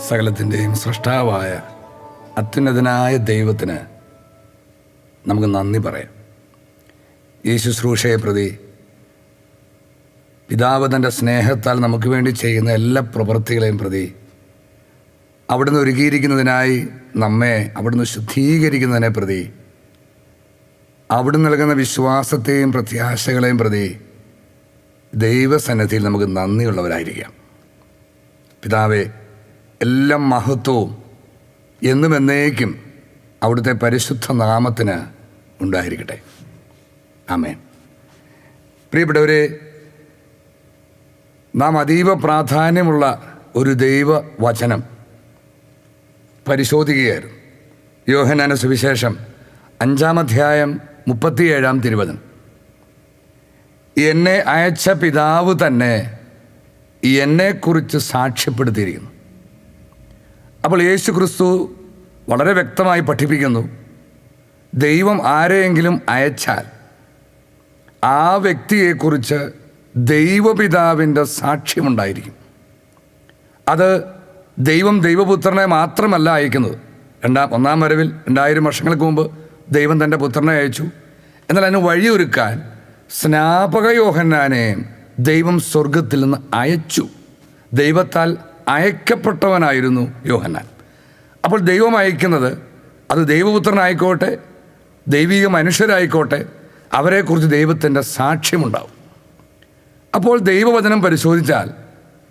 സകലത്തിൻ്റെയും സൃഷ്ടാവായ അത്യുന്നതനായ ദൈവത്തിന് നമുക്ക് നന്ദി പറയാം. ഈ ശുശ്രൂഷയെ പ്രതി പിതാവ് തൻ്റെ സ്നേഹത്താൽ നമുക്ക് വേണ്ടി ചെയ്യുന്ന എല്ലാ പ്രവൃത്തികളെയും പ്രതി അവിടുന്ന് ഒരുക്കിയിരിക്കുന്നതിനായി നമ്മെ അവിടുന്ന് ശുദ്ധീകരിക്കുന്നതിനെ പ്രതി അവിടുന്ന് നൽകുന്ന വിശ്വാസത്തെയും പ്രത്യാശകളെയും പ്രതി ദൈവസന്നിധിയിൽ നമുക്ക് നന്ദിയുള്ളവരായിരിക്കാം. പിതാവേ, എല്ലാ മഹത്വവും എന്നും എന്നേക്കും അവിടുത്തെ പരിശുദ്ധ നാമത്തിന് ഉണ്ടായിരിക്കട്ടെ. ആമേൻ. പ്രിയപ്പെട്ടവരെ, നാം അതീവ പ്രാധാന്യമുള്ള ഒരു ദൈവവചനം പരിശോധിക്കുകയായിരുന്നു. യോഹന്നാന്റെ സുവിശേഷം 5-ാം അധ്യായം 37-ാം തിരുവചനം. എന്നെ അയച്ച പിതാവ് തന്നെ എന്നെക്കുറിച്ച് സാക്ഷ്യപ്പെടുത്തിയിരിക്കുന്നു. അപ്പോൾ യേശു ക്രിസ്തു വളരെ വ്യക്തമായി പഠിപ്പിക്കുന്നു, ദൈവം ആരെയെങ്കിലും അയച്ചാൽ ആ വ്യക്തിയെക്കുറിച്ച് ദൈവപിതാവിൻ്റെ സാക്ഷ്യമുണ്ടായിരിക്കും. അത് ദൈവം ദൈവപുത്രനെ മാത്രമല്ല അയക്കുന്നത്. 1-ാം വരവിൽ 2000 വർഷങ്ങൾക്ക് മുമ്പ് ദൈവം തൻ്റെ പുത്രനെ അയച്ചു. എന്നാൽ അതിന് വഴിയൊരുക്കാൻ സ്നാപക യോഹന്നാനെയും ദൈവം സ്വർഗത്തിൽ നിന്ന് അയച്ചു. ദൈവത്താൽ അയക്കപ്പെട്ടവനായിരുന്നു യോഹന്നാൻ. അപ്പോൾ ദൈവം അയക്കുന്നത് അത് ദൈവപുത്രനായിക്കോട്ടെ ദൈവിക മനുഷ്യരായിക്കോട്ടെ അവരെക്കുറിച്ച് ദൈവത്തിൻ്റെ സാക്ഷ്യമുണ്ടാവും. അപ്പോൾ ദൈവവചനം പരിശോധിച്ചാൽ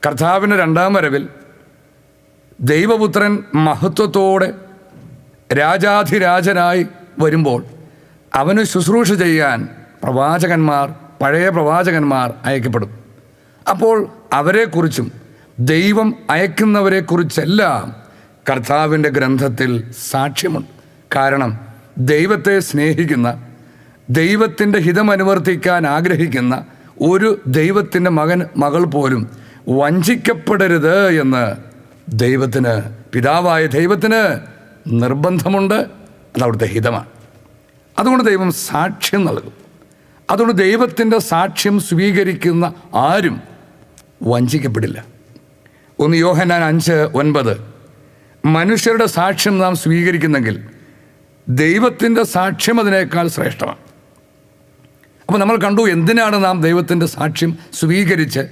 കർത്താവിൻ്റെ 2-ാം വരവിൽ ദൈവപുത്രൻ മഹത്വത്തോടെ രാജാധിരാജനായി വരുമ്പോൾ അവന് ശുശ്രൂഷ ചെയ്യാൻ പഴയ പ്രവാചകന്മാർ അയക്കപ്പെടും. അപ്പോൾ അവരെക്കുറിച്ചും ദൈവം അയക്കുന്നവരെക്കുറിച്ചെല്ലാം കർത്താവിൻ്റെ ഗ്രന്ഥത്തിൽ സാക്ഷ്യമുണ്ട്. കാരണം ദൈവത്തെ സ്നേഹിക്കുന്ന, ദൈവത്തിൻ്റെ ഹിതമനുവർത്തിക്കാൻ ആഗ്രഹിക്കുന്ന ഒരു ദൈവത്തിൻ്റെ മകൾ പോലും വഞ്ചിക്കപ്പെടരുത് എന്ന് പിതാവായ ദൈവത്തിന് നിർബന്ധമുണ്ട്. അതവിടുത്തെ ഹിതമാണ്. അതുകൊണ്ട് ദൈവം സാക്ഷ്യം നൽകും. അതുകൊണ്ട് ദൈവത്തിൻ്റെ സാക്ഷ്യം സ്വീകരിക്കുന്ന ആരും വഞ്ചിക്കപ്പെടില്ല. 1 യോഹന്നാൻ 5:9 മനുഷ്യരുടെ സാക്ഷ്യം നാം സ്വീകരിക്കുന്നെങ്കിൽ ദൈവത്തിൻ്റെ സാക്ഷ്യം അതിനേക്കാൾ ശ്രേഷ്ഠമാണ്. അപ്പോൾ നമ്മൾ കണ്ടു എന്തിനാണ് നാം ദൈവത്തിൻ്റെ സാക്ഷ്യം സ്വീകരിച്ച്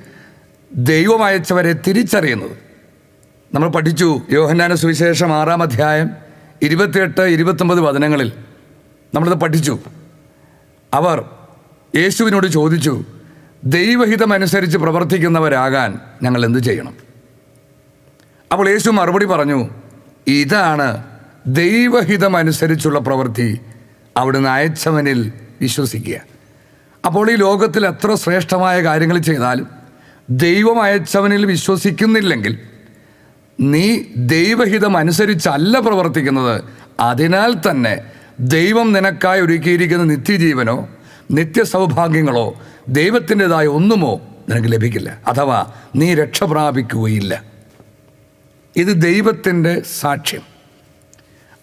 ദൈവം അയച്ചവരെ തിരിച്ചറിയുന്നത്. നമ്മൾ പഠിച്ചു യോഹന്നാന്റെ സുവിശേഷം 6-ാം അധ്യായം 28-29 വചനങ്ങളിൽ നമ്മളിത് പഠിച്ചു. അവർ യേശുവിനോട് ചോദിച്ചു, ദൈവഹിതമനുസരിച്ച് പ്രവർത്തിക്കുന്നവരാകാൻ ഞങ്ങൾ എന്തു ചെയ്യണം? അപ്പോൾ യേശു മറുപടി പറഞ്ഞു, ഇതാണ് ദൈവഹിതമനുസരിച്ചുള്ള പ്രവൃത്തി, അവിടുന്ന് അയച്ചവനിൽ വിശ്വസിക്കുക. അപ്പോൾ ഈ ലോകത്തിൽ എത്ര ശ്രേഷ്ഠമായ കാര്യങ്ങൾ ചെയ്താലും ദൈവം അയച്ചവനിൽ വിശ്വസിക്കുന്നില്ലെങ്കിൽ നീ ദൈവഹിതം അനുസരിച്ചല്ല പ്രവർത്തിക്കുന്നത്. അതിനാൽ തന്നെ ദൈവം നിനക്കായി ഒരുക്കിയിരിക്കുന്ന നിത്യജീവനോ നിത്യസൗഭാഗ്യങ്ങളോ ദൈവത്തിൻ്റെതായ ഒന്നുമോ നിനക്ക് ലഭിക്കില്ല, അഥവാ നീ രക്ഷ പ്രാപിക്കുകയില്ല. ഇത് ദൈവത്തിൻ്റെ സാക്ഷ്യം.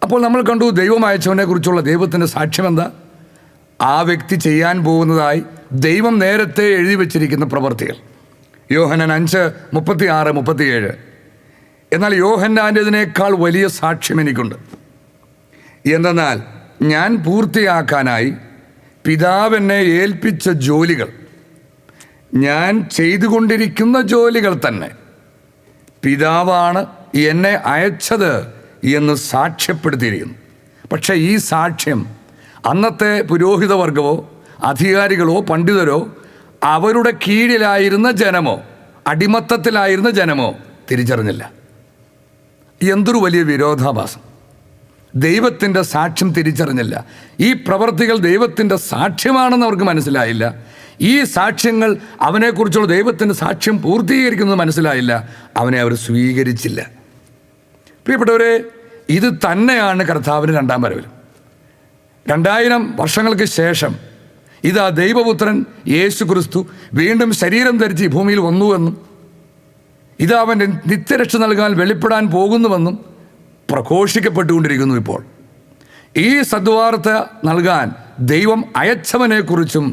അപ്പോൾ നമ്മൾ കണ്ടു ദൈവം അയച്ചവനെ കുറിച്ചുള്ള ദൈവത്തിൻ്റെ സാക്ഷ്യം എന്താ? ആ വ്യക്തി ചെയ്യാൻ പോകുന്നതായി ദൈവം നേരത്തെ എഴുതി വച്ചിരിക്കുന്ന പ്രവർത്തികൾ. യോഹന്നാൻ 5:36-37 എന്നാൽ യോഹന്നാൻ്റെതിനേക്കാൾ വലിയ സാക്ഷ്യം എനിക്കുണ്ട്. എന്തെന്നാൽ ഞാൻ പൂർത്തിയാക്കാനായി പിതാവ് എന്നെ ഏൽപ്പിച്ച ജോലികൾ, ഞാൻ ചെയ്തുകൊണ്ടിരിക്കുന്ന ജോലികൾ തന്നെ പിതാവാണ് എന്നെ അയച്ചത് എന്ന് സാക്ഷ്യപ്പെടുത്തിയിരിക്കുന്നു. പക്ഷേ ഈ സാക്ഷ്യം അന്നത്തെ പുരോഹിതവർഗമോ അധികാരികളോ പണ്ഡിതരോ അവരുടെ കീഴിലായിരുന്ന ജനമോ അടിമത്തത്തിലായിരുന്ന ജനമോ തിരിച്ചറിഞ്ഞില്ല. എന്തൊരു വലിയ വിരോധാഭാസം! ദൈവത്തിൻ്റെ സാക്ഷ്യം തിരിച്ചറിഞ്ഞില്ല. ഈ പ്രവർത്തികൾ ദൈവത്തിൻ്റെ സാക്ഷ്യമാണെന്ന് അവർക്ക് മനസ്സിലായില്ല. ഈ സാക്ഷ്യങ്ങൾ അവനെക്കുറിച്ചുള്ള ദൈവത്തിൻ്റെ സാക്ഷ്യം പൂർത്തീകരിക്കുന്നത് മനസ്സിലായില്ല. അവനെ അവർ സ്വീകരിച്ചില്ല. പ്രിയപ്പെട്ടവരെ, ഇത് തന്നെയാണ് കർത്താവിൻ്റെ 2-ാം വരവിൽ. 2000 വർഷങ്ങൾക്ക് ശേഷം ഇതാ ദൈവപുത്രൻ യേശു ക്രിസ്തു വീണ്ടും ശരീരം ധരിച്ച് ഈ ഭൂമിയിൽ വന്നുവെന്നും ഇതാ അവൻ്റെ നിത്യരക്ഷ നൽകാൻ വെളിപ്പെടാൻ പോകുന്നുവെന്നും പ്രഘോഷിക്കപ്പെട്ടുകൊണ്ടിരിക്കുന്നു. ഇപ്പോൾ ഈ സദ്വാർത്ത നൽകാൻ ദൈവം അയച്ചവനെക്കുറിച്ചും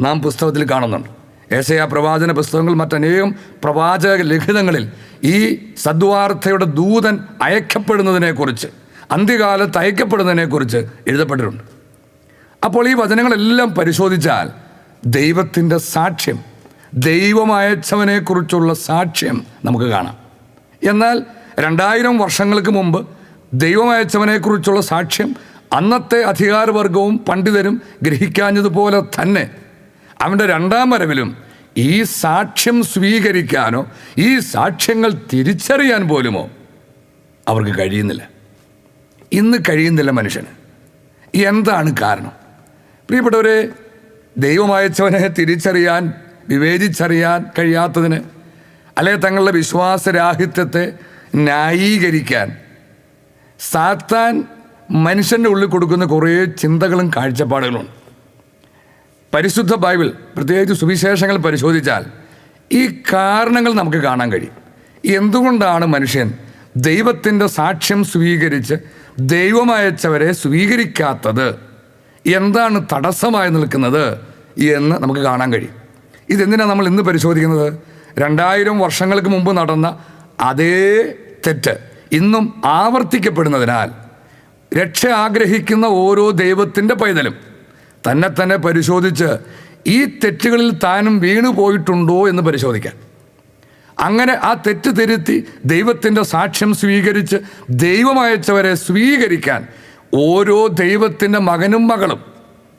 നാം പുസ്തകത്തിൽ കാണുന്നുണ്ട്. യെശയ്യാ പ്രവാചന പുസ്തകങ്ങൾ, മറ്റനേകം പ്രവാചക ലിഖിതങ്ങളിൽ ഈ സദ്വാർത്തയുടെ ദൂതൻ അയക്കപ്പെടുന്നതിനെക്കുറിച്ച്, അന്ത്യകാലത്ത് അയക്കപ്പെടുന്നതിനെക്കുറിച്ച് എഴുതപ്പെട്ടിട്ടുണ്ട്. അപ്പോൾ ഈ വചനങ്ങളെല്ലാം പരിശോധിച്ചാൽ ദൈവത്തിൻ്റെ സാക്ഷ്യം, ദൈവം അയച്ചവനെക്കുറിച്ചുള്ള സാക്ഷ്യം നമുക്ക് കാണാം. എന്നാൽ 2000 വർഷങ്ങൾക്ക് മുമ്പ് ദൈവം അയച്ചവനെക്കുറിച്ചുള്ള സാക്ഷ്യം അന്നത്തെ അധികാരവർഗവും പണ്ഡിതരും ഗ്രഹിക്കാഞ്ഞതുപോലെ തന്നെ അവൻ്റെ രണ്ടാം വരവിലും ഈ സാക്ഷ്യം സ്വീകരിക്കാനോ ഈ സാക്ഷ്യങ്ങൾ തിരിച്ചറിയാൻ പോലുമോ അവർക്ക് കഴിയുന്നില്ല. ഇന്ന് കഴിയുന്നില്ല മനുഷ്യന്. എന്താണ് കാരണം? പ്രിയപ്പെട്ടവരെ, ദൈവം അയച്ചവനെ തിരിച്ചറിയാൻ, വിവേചിച്ചറിയാൻ കഴിയാത്തതിന്, അല്ലെങ്കിൽ തങ്ങളുടെ വിശ്വാസരാഹിത്യത്തെ ന്യായീകരിക്കാൻ സാത്താൻ മനുഷ്യൻ്റെ ഉള്ളിൽ കൊടുക്കുന്ന കുറേ ചിന്തകളും കാഴ്ചപ്പാടുകളുണ്ട്. പരിശുദ്ധ ബൈബിൾ, പ്രത്യേകിച്ച് സുവിശേഷങ്ങൾ പരിശോധിച്ചാൽ ഈ കാരണങ്ങൾ നമുക്ക് കാണാൻ കഴിയും. എന്തുകൊണ്ടാണ് മനുഷ്യൻ ദൈവത്തിൻ്റെ സാക്ഷ്യം സ്വീകരിച്ച് ദൈവം അയച്ചവരെ സ്വീകരിക്കാത്തത്, എന്താണ് തടസ്സമായി നിൽക്കുന്നത് എന്ന് നമുക്ക് കാണാൻ കഴിയും. ഇതെന്തിനാണ് നമ്മൾ ഇന്ന് പരിശോധിക്കുന്നത്? 2000 വർഷങ്ങൾക്ക് മുമ്പ് നടന്ന അതേ തെറ്റ് ഇന്നും ആവർത്തിക്കപ്പെടുന്നതിനാൽ രക്ഷ ആഗ്രഹിക്കുന്ന ഓരോ ദൈവത്തിൻ്റെ പൈതലും തന്നെ പരിശോധിച്ച് ഈ തെറ്റുകളിൽ താനും വീണു പോയിട്ടുണ്ടോ എന്ന് പരിശോധിക്കാൻ, അങ്ങനെ ആ തെറ്റ് തിരുത്തി ദൈവത്തിൻ്റെ സാക്ഷ്യം സ്വീകരിച്ച് ദൈവം അയച്ചവരെ സ്വീകരിക്കാൻ ഓരോ ദൈവത്തിൻ്റെ മകനും മകളും,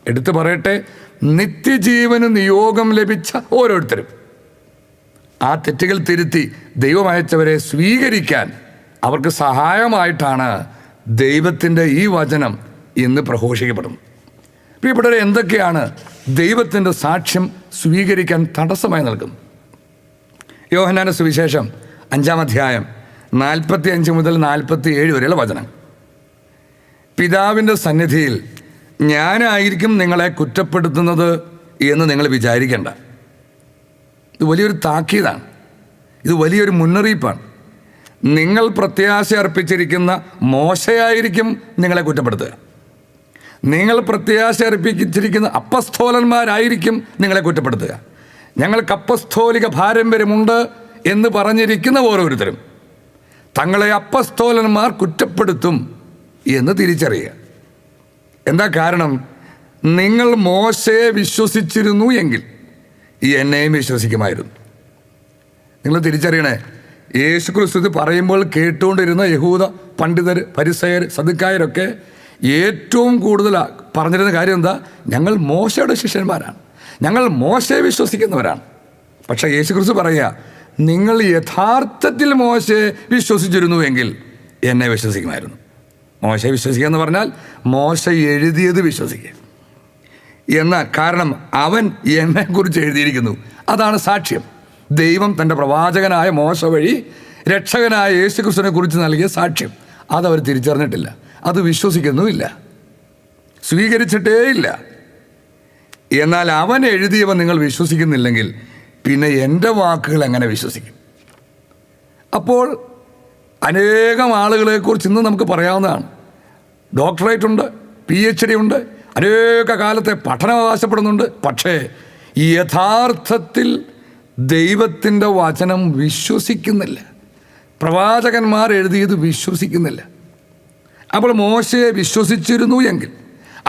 എടുത്തു പറയട്ടെ, നിത്യജീവന് നിയോഗം ലഭിച്ച ഓരോരുത്തരും ആ തെറ്റുകൾ തിരുത്തി ദൈവം അയച്ചവരെ സ്വീകരിക്കാൻ അവർക്ക് സഹായമായിട്ടാണ് ദൈവത്തിൻ്റെ ഈ വചനം ഇന്ന് പ്രഘോഷിക്കപ്പെടുന്നത്. പ്രിയപ്പെട്ടവരെ, എന്തൊക്കെയാണ് ദൈവത്തിൻ്റെ സാക്ഷ്യം സ്വീകരിക്കാൻ തടസ്സമായി നിൽക്കുന്നത്? യോഹന്നാന്റെ സുവിശേഷം 5-ാം അധ്യായം 45 മുതൽ 47 വരെയുള്ള വചനം. പിതാവിൻ്റെ സന്നിധിയിൽ ഞാനായിരിക്കും നിങ്ങളെ കുറ്റപ്പെടുത്തുന്നത് എന്ന് നിങ്ങൾ വിചാരിക്കേണ്ട. ഇത് വലിയൊരു താക്കീതാണ്, ഇത് വലിയൊരു മുന്നറിയിപ്പാണ്. നിങ്ങൾ പ്രത്യാശ അർപ്പിച്ചിരിക്കുന്ന മോശയായിരിക്കും നിങ്ങളെ കുറ്റപ്പെടുത്തുക. നിങ്ങൾ പ്രത്യാശ അർപ്പിച്ചിരിക്കുന്ന അപ്പസ്തോലന്മാരായിരിക്കും നിങ്ങളെ കുറ്റപ്പെടുത്തുക. ഞങ്ങൾക്ക് അപ്പസ്തോലിക പാരമ്പര്യമുണ്ട് എന്ന് പറഞ്ഞിരിക്കുന്ന ഓരോരുത്തരും തങ്ങളെ അപ്പസ്തോലന്മാർ കുറ്റപ്പെടുത്തും എന്ന് തിരിച്ചറിയുക. എന്താ കാരണം? നിങ്ങൾ മോശയെ വിശ്വസിച്ചിരുന്നു എങ്കിൽ എന്നെയും വിശ്വസിക്കുമായിരുന്നു. നിങ്ങൾ തിരിച്ചറിയണേ, യേശുക്രിസ്തു പറയുമ്പോൾ കേട്ടുകൊണ്ടിരുന്ന യഹൂദ പണ്ഡിതർ, ഫരിസയർ, സദുക്കായരൊക്കെ ഏറ്റവും കൂടുതൽ പറഞ്ഞിരുന്ന കാര്യം എന്താ? ഞങ്ങൾ മോശയുടെ ശിഷ്യന്മാരാണ്, ഞങ്ങൾ മോശയെ വിശ്വസിക്കുന്നവരാണ്. പക്ഷേ യേശുക്രിസ്തു പറയുക, നിങ്ങൾ യഥാർത്ഥത്തിൽ മോശയെ വിശ്വസിച്ചിരുന്നുവെങ്കിൽ എന്നെ വിശ്വസിക്കുമായിരുന്നു. മോശയെ വിശ്വസിക്കുക എന്ന് പറഞ്ഞാൽ മോശ എഴുതിയത് വിശ്വസിക്കുക. എന്നാൽ കാരണം അവൻ എന്നെക്കുറിച്ച് എഴുതിയിരിക്കുന്നു, അതാണ് സാക്ഷ്യം. ദൈവം തൻ്റെ പ്രവാചകനായ മോശ വഴി രക്ഷകനായ യേശുക്രിസ്തുവിനെ കുറിച്ച് നൽകിയ സാക്ഷ്യം അതവർ തിരിച്ചറിഞ്ഞിട്ടില്ല, അത് വിശ്വസിക്കുന്നുമില്ല, സ്വീകരിച്ചിട്ടേയില്ല. എന്നാൽ അവൻ എഴുതിയവൻ നിങ്ങൾ വിശ്വസിക്കുന്നില്ലെങ്കിൽ പിന്നെ എൻ്റെ വാക്കുകൾ എങ്ങനെ വിശ്വസിക്കും? അപ്പോൾ അനേകം ആളുകളെക്കുറിച്ച് ഇന്ന് നമുക്ക് പറയാവുന്നതാണ്. ഡോക്ടറേറ്റ് ഉണ്ട്, PhD ഉണ്ട്, അനേക കാലത്തെ പഠനം അവകാശപ്പെടുന്നുണ്ട്. പക്ഷേ യഥാർത്ഥത്തിൽ ദൈവത്തിൻ്റെ വചനം വിശ്വസിക്കുന്നില്ല, പ്രവാചകന്മാർ എഴുതിയത് വിശ്വസിക്കുന്നില്ല. അപ്പോൾ മോശയെ വിശ്വസിച്ചിരുന്നു എങ്കിൽ,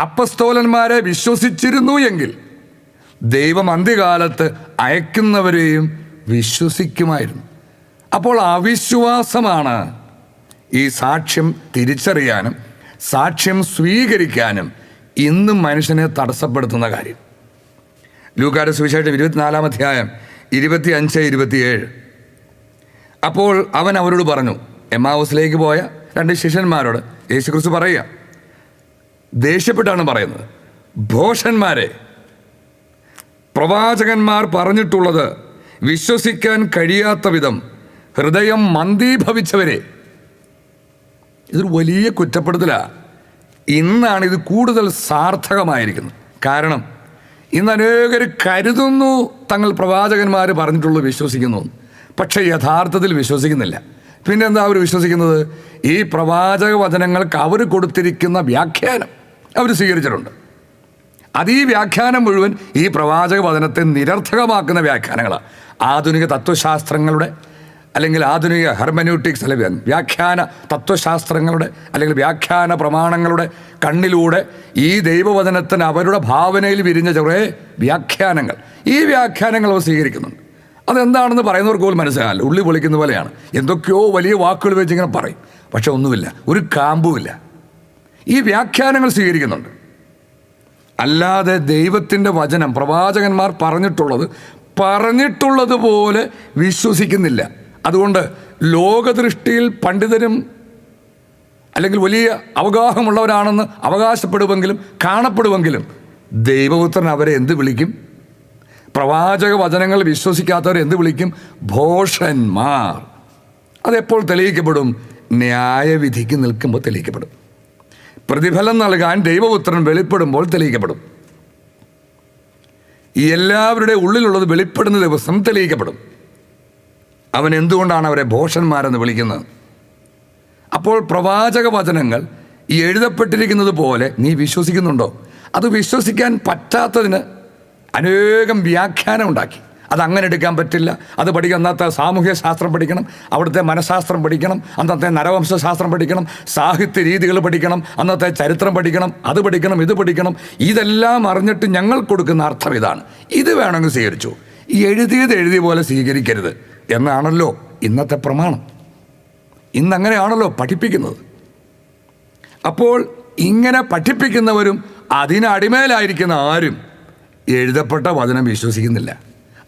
അപ്പസ്തോലന്മാരെ വിശ്വസിച്ചിരുന്നു എങ്കിൽ ദൈവം അന്ത്യകാലത്ത് അയക്കുന്നവരെയും വിശ്വസിക്കുമായിരുന്നു. അപ്പോൾ അവിശ്വാസമാണ് ഈ സാക്ഷ്യം തിരിച്ചറിയാനും സാക്ഷ്യം സ്വീകരിക്കാനും ഇന്നും മനുഷ്യനെ തടസ്സപ്പെടുത്തുന്ന കാര്യം. ലൂക്കായുടെ സുവിശേഷം 24-ാം അധ്യായം 25-27. അപ്പോൾ അവൻ അവരോട് പറഞ്ഞു, എമ്മാവൂസിലേക്ക് പോയ 2 ശിഷ്യന്മാരോട് യേശുക്രിസ്തു പറയുക, ദേഷ്യപ്പെട്ടാണ് പറയുന്നത്, ഭോഷന്മാരെ, പ്രവാചകന്മാർ പറഞ്ഞിട്ടുള്ളത് വിശ്വസിക്കാൻ കഴിയാത്ത വിധം ഹൃദയം മന്ദീഭവിച്ചവരെ. ഇതൊരു വലിയ കുറ്റപ്പെടുത്തലാണ്. ഇന്നാണ് ഇത് കൂടുതൽ സാർത്ഥകമായിരിക്കുന്നത്. കാരണം ഇന്ന് അനേകർ കരുതുന്നു തങ്ങൾ പ്രവാചകന്മാർ പറഞ്ഞിട്ടുള്ളത് വിശ്വസിക്കുന്നു, പക്ഷേ യഥാർത്ഥത്തിൽ വിശ്വസിക്കുന്നില്ല. പിന്നെന്താ അവർ വിശ്വസിക്കുന്നത്? ഈ പ്രവാചക വചനങ്ങൾക്ക് അവർ കൊടുത്തിരിക്കുന്ന വ്യാഖ്യാനം അവർ സ്വീകരിച്ചിട്ടുണ്ട്. ഈ വ്യാഖ്യാനം മുഴുവൻ ഈ പ്രവാചക വചനത്തെ നിരർത്ഥകമാക്കുന്ന വ്യാഖ്യാനങ്ങളാണ്. ആധുനിക തത്വശാസ്ത്രങ്ങളുടെ അല്ലെങ്കിൽ ആധുനിക ഹെർമന്യൂട്ടിക്സ് അല്ലെങ്കിൽ വ്യാഖ്യാന തത്വശാസ്ത്രങ്ങളുടെ അല്ലെങ്കിൽ വ്യാഖ്യാന പ്രമാണങ്ങളുടെ കണ്ണിലൂടെ ഈ ദൈവവചനത്തിന് അവരുടെ ഭാവനയിൽ വിരിഞ്ഞ കുറേ വ്യാഖ്യാനങ്ങൾ, ഈ വ്യാഖ്യാനങ്ങൾ അവർ സ്വീകരിക്കുന്നുണ്ട്. അതെന്താണെന്ന് പറയുന്നവർക്ക് പോലും മനസ്സിലാകില്ല. ഉള്ളി പൊളിക്കുന്ന പോലെയാണ്. എന്തൊക്കെയോ വലിയ വാക്കുകൾ വെച്ചിങ്ങനെ പറയും, പക്ഷെ ഒന്നുമില്ല, ഒരു കാമ്പുമില്ല. ഈ വ്യാഖ്യാനങ്ങൾ സ്വീകരിക്കുന്നുണ്ട്. അല്ലാതെ ദൈവത്തിൻ്റെ വചനം പ്രവാചകന്മാർ പറഞ്ഞിട്ടുള്ളതുപോലെ വിശ്വസിക്കുന്നില്ല. അതുകൊണ്ട് ലോകദൃഷ്ടിയിൽ പണ്ഡിതരും അല്ലെങ്കിൽ വലിയ അവഗാഹമുള്ളവരാണെന്ന് അവകാശപ്പെടുമെങ്കിലും കാണപ്പെടുമെങ്കിലും ദൈവപുത്രൻ അവരെ എന്ത് വിളിക്കും? പ്രവാചക വചനങ്ങൾ വിശ്വസിക്കാത്തവരെ എന്ത് വിളിക്കും? ഭോഷന്മാർ. അതെപ്പോൾ തെളിയിക്കപ്പെടും? ന്യായവിധിക്ക് നിൽക്കുമ്പോൾ തെളിയിക്കപ്പെടും. പ്രതിഫലം നൽകാൻ ദൈവപുത്രൻ വെളിപ്പെടുമ്പോൾ തെളിയിക്കപ്പെടും. ഈ എല്ലാവരുടെ ഉള്ളിലുള്ളത് വെളിപ്പെടുന്ന ദിവസം തെളിയിക്കപ്പെടും. അവൻ എന്തുകൊണ്ടാണ് അവരെ ഭോഷന്മാരെന്ന് വിളിക്കുന്നത്? അപ്പോൾ പ്രവാചക വചനങ്ങൾ ഈ എഴുതപ്പെട്ടിരിക്കുന്നത് പോലെ നീ വിശ്വസിക്കുന്നുണ്ടോ? അത് വിശ്വസിക്കാൻ പറ്റാത്തതിന് അനേകം വ്യാഖ്യാനം ഉണ്ടാക്കി. അതങ്ങനെ എടുക്കാൻ പറ്റില്ല, അത് പഠിക്കണം, അന്നത്തെ സാമൂഹ്യ ശാസ്ത്രം പഠിക്കണം, അവിടുത്തെ മനഃശാസ്ത്രം പഠിക്കണം, അന്നത്തെ നരവംശാസ്ത്രം പഠിക്കണം, സാഹിത്യ രീതികൾ പഠിക്കണം, അന്നത്തെ ചരിത്രം പഠിക്കണം, അത് പഠിക്കണം, ഇത് പഠിക്കണം. ഇതെല്ലാം അറിഞ്ഞിട്ട് ഞങ്ങൾ കൊടുക്കുന്ന അർത്ഥം ഇതാണ്, ഇത് വേണമെങ്കിൽ സ്വീകരിച്ചു, എഴുതിയ പോലെ സ്വീകരിക്കരുത് എന്നാണല്ലോ ഇന്നത്തെ പ്രമാണം. ഇന്നങ്ങനെയാണല്ലോ പഠിപ്പിക്കുന്നത്. അപ്പോൾ ഇങ്ങനെ പഠിപ്പിക്കുന്നവരും അതിനടിമേലായിരിക്കുന്ന ആരും എഴുതപ്പെട്ട വചനം വിശ്വസിക്കുന്നില്ല.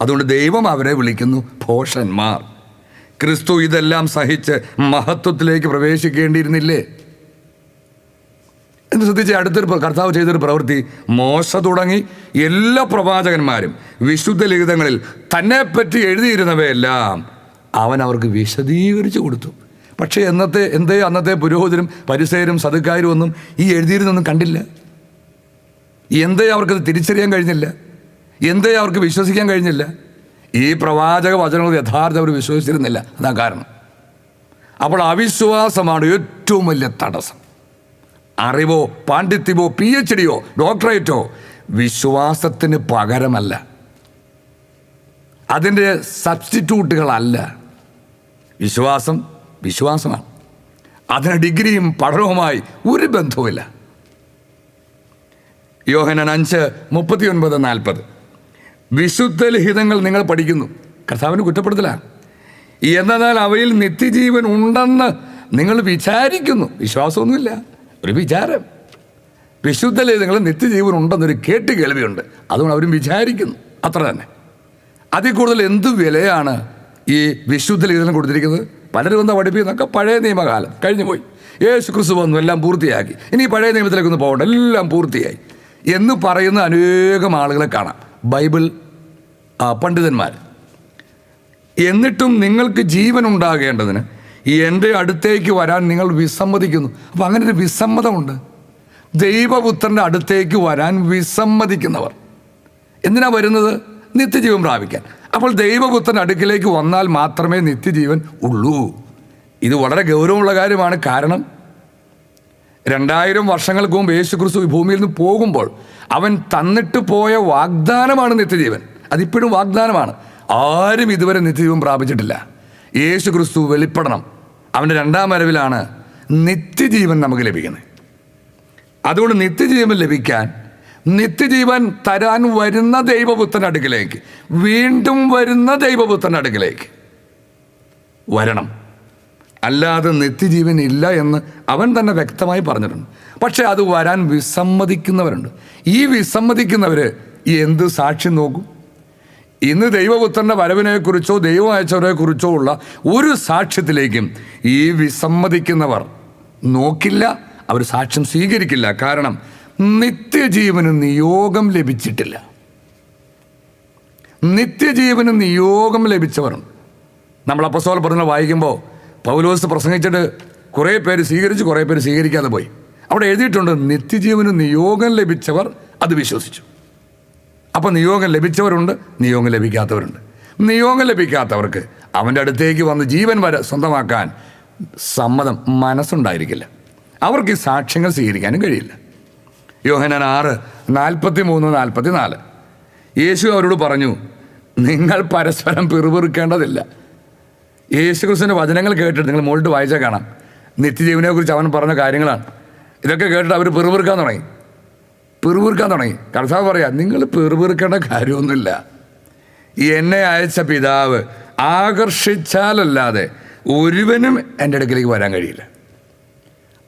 അതുകൊണ്ട് ദൈവം അവരെ വിളിക്കുന്നു ഭോഷന്മാർ. ക്രിസ്തു ഇതെല്ലാം സഹിച്ച് മഹത്വത്തിലേക്ക് പ്രവേശിക്കേണ്ടിയിരുന്നില്ലേ എന്ന് ശ്രദ്ധിച്ച് അടുത്തൊരു കർത്താവ് ചെയ്തൊരു പ്രവൃത്തി, മോശ തുടങ്ങി എല്ലാ പ്രവാചകന്മാരും വിശുദ്ധ ലിഖിതങ്ങളിൽ തന്നെപ്പറ്റി എഴുതിയിരുന്നവയെല്ലാം അവൻ അവർക്ക് വിശദീകരിച്ചു കൊടുത്തു. പക്ഷേ അന്നത്തെ പുരോഹിതരും പരിസയരും സദുക്കാരും ഒന്നും ഈ എഴുതിയിരുന്നൊന്നും കണ്ടില്ല. അവർക്കത് തിരിച്ചറിയാൻ കഴിഞ്ഞില്ല, അവർക്ക് വിശ്വസിക്കാൻ കഴിഞ്ഞില്ല. ഈ പ്രവാചക വചനങ്ങൾ യഥാർത്ഥം അവർ വിശ്വസിച്ചിരുന്നില്ല. അതാ കാരണം. അപ്പോൾ അവിശ്വാസമാണ് ഏറ്റവും വലിയ തടസ്സം. അറിവോ പാണ്ഡിത്യമോ PhD ഡോക്ടറേറ്റോ വിശ്വാസത്തിന് പകരമല്ല, അതിൻ്റെ സബ്സ്റ്റിറ്റ്യൂട്ടുകളല്ല. വിശ്വാസമാണ്. അതിന് ഡിഗ്രിയും പഠനവുമായി ഒരു ബന്ധവുമില്ല. യോഹന്നാൻ 5:39-40 വിശുദ്ധ ലിഖിതങ്ങൾ നിങ്ങൾ പഠിക്കുന്നു. കർത്താവിന് കുറ്റപ്പെടുത്തലാണ്. എന്നാൽ അവയിൽ നിത്യജീവൻ ഉണ്ടെന്ന് നിങ്ങൾ വിചാരിക്കുന്നു. വിശ്വാസമൊന്നുമില്ല, ഒരു വിചാരം. വിശുദ്ധ ലിഖിതങ്ങൾ നിത്യജീവൻ ഉണ്ടെന്നൊരു കേൾവിയുണ്ട്. അതുകൊണ്ട് അവരും വിചാരിക്കുന്നു, അത്ര തന്നെ. അതിൽ കൂടുതൽ എന്ത് വിലയാണ് ഈ വിശുദ്ധ ലിഖിതം കൊടുത്തിരിക്കുന്നത്? പലരും എന്താ പഠിപ്പിക്കുന്നതൊക്കെ പഴയ നിയമകാലം കഴിഞ്ഞു പോയി. യേശു ക്രിസ്തു വന്നു, എല്ലാം പൂർത്തിയാക്കി, ഇനി പഴയ നിയമത്തിലേക്കൊന്നും പോകണ്ട, എല്ലാം പൂർത്തിയായി എന്ന് പറയുന്ന അനേകം ആളുകളെ കാണാം, ബൈബിൾ പണ്ഡിതന്മാർ. എന്നിട്ടും നിങ്ങൾക്ക് ജീവൻ ഉണ്ടാകേണ്ടതിന് എൻ്റെ അടുത്തേക്ക് വരാൻ നിങ്ങൾ വിസമ്മതിക്കുന്നു. അപ്പോൾ അങ്ങനെ ഒരു വിസമ്മതമുണ്ട്. ദൈവപുത്രൻ്റെ അടുത്തേക്ക് വരാൻ വിസമ്മതിക്കുന്നവർ എന്തിനാ വരുന്നത്? നിത്യജീവൻ പ്രാപിക്കാൻ. അപ്പോൾ ദൈവപുത്രൻ്റെ അടുക്കിലേക്ക് വന്നാൽ മാത്രമേ നിത്യജീവൻ ഉള്ളൂ. ഇത് വളരെ ഗൗരവമുള്ള കാര്യമാണ്. കാരണം 2000 വർഷങ്ങൾക്ക് മുമ്പ് യേശു ക്രിസ്തു ഈ ഭൂമിയിൽ നിന്ന് പോകുമ്പോൾ അവൻ തന്നിട്ട് പോയ വാഗ്ദാനമാണ് നിത്യജീവൻ. അതിപ്പോഴും വാഗ്ദാനമാണ്. ആരും ഇതുവരെ നിത്യജീവൻ പ്രാപിച്ചിട്ടില്ല. യേശു ക്രിസ്തു വെളിപ്പെടണം. അവൻ്റെ 2ാം വരവിലാണ് നിത്യജീവൻ നമുക്ക് ലഭിക്കുന്നത്. അതുകൊണ്ട് നിത്യജീവൻ ലഭിക്കാൻ നിത്യജീവൻ തരാൻ വരുന്ന ദൈവപുത്രൻ്റെ അടുക്കിലേക്ക്, വീണ്ടും വരുന്ന ദൈവപുത്രൻ്റെ അടുക്കിലേക്ക് വരണം. അല്ലാതെ നിത്യജീവൻ ഇല്ല എന്ന് അവൻ തന്നെ വ്യക്തമായി പറഞ്ഞിട്ടുണ്ട്. പക്ഷേ അത് വരാൻ വിസമ്മതിക്കുന്നവരുണ്ട്. ഈ വിസമ്മതിക്കുന്നവർ എന്ത് സാക്ഷ്യം നോക്കും? ഇന്ന് ദൈവപുത്രൻ്റെ വരവിനെക്കുറിച്ചോ ദൈവം അയച്ചവരെക്കുറിച്ചോ ഉള്ള ഒരു സാക്ഷ്യത്തിലേക്കും ഈ വിസമ്മതിക്കുന്നവർ നോക്കില്ല, അവർ സാക്ഷ്യം സ്വീകരിക്കില്ല. കാരണം നിത്യജീവന് നിയോഗം ലഭിച്ചിട്ടില്ല. നിത്യജീവന് നിയോഗം ലഭിച്ചവരുണ്ട്. നമ്മൾ അപ്പോസ്തല പ്രവൃത്തികൾ വായിക്കുമ്പോൾ പൗലോസ് പ്രസംഗിച്ചിട്ട് കുറേ പേര് സ്വീകരിച്ചു, കുറേ പേര് സ്വീകരിക്കാതെ പോയി. അവിടെ എഴുതിയിട്ടുണ്ട് നിത്യജീവന് നിയോഗം ലഭിച്ചവർ അത് വിശ്വസിച്ചു. അപ്പോൾ നിയോഗം ലഭിച്ചവരുണ്ട്, നിയോഗം ലഭിക്കാത്തവരുണ്ട്. നിയോഗം ലഭിക്കാത്തവർക്ക് അവൻ്റെ അടുത്തേക്ക് വന്ന് ജീവൻ വരെ സ്വന്തമാക്കാൻ മനസ്സുണ്ടായിരിക്കില്ല. അവർക്ക് ഈ സാക്ഷ്യങ്ങൾ സ്വീകരിക്കാനും കഴിയില്ല. യോഹന്നാൻ 6:43-44. യേശു അവരോട് പറഞ്ഞു, നിങ്ങൾ പരസ്പരം പിറുപിറുക്കേണ്ടതില്ല. യേശുക്രിസ്തുവിൻ്റെ വചനങ്ങൾ കേട്ടിട്ട് നിങ്ങൾ മുകളിട്ട് വായിച്ചാൽ കാണാം, നിത്യജീവനെക്കുറിച്ച് അവൻ പറഞ്ഞ കാര്യങ്ങളാണ്. ഇതൊക്കെ കേട്ടിട്ട് അവർ പിറുപിറുക്കാൻ തുടങ്ങി. കർത്താവ് പറയാം, നിങ്ങൾ പിറുപിറുക്കേണ്ട കാര്യമൊന്നുമില്ല. എന്നെ അയച്ച പിതാവ് ആകർഷിച്ചാലല്ലാതെ ഒരുവനും എൻ്റെ അടുക്കലേക്ക് വരാൻ കഴിയില്ല.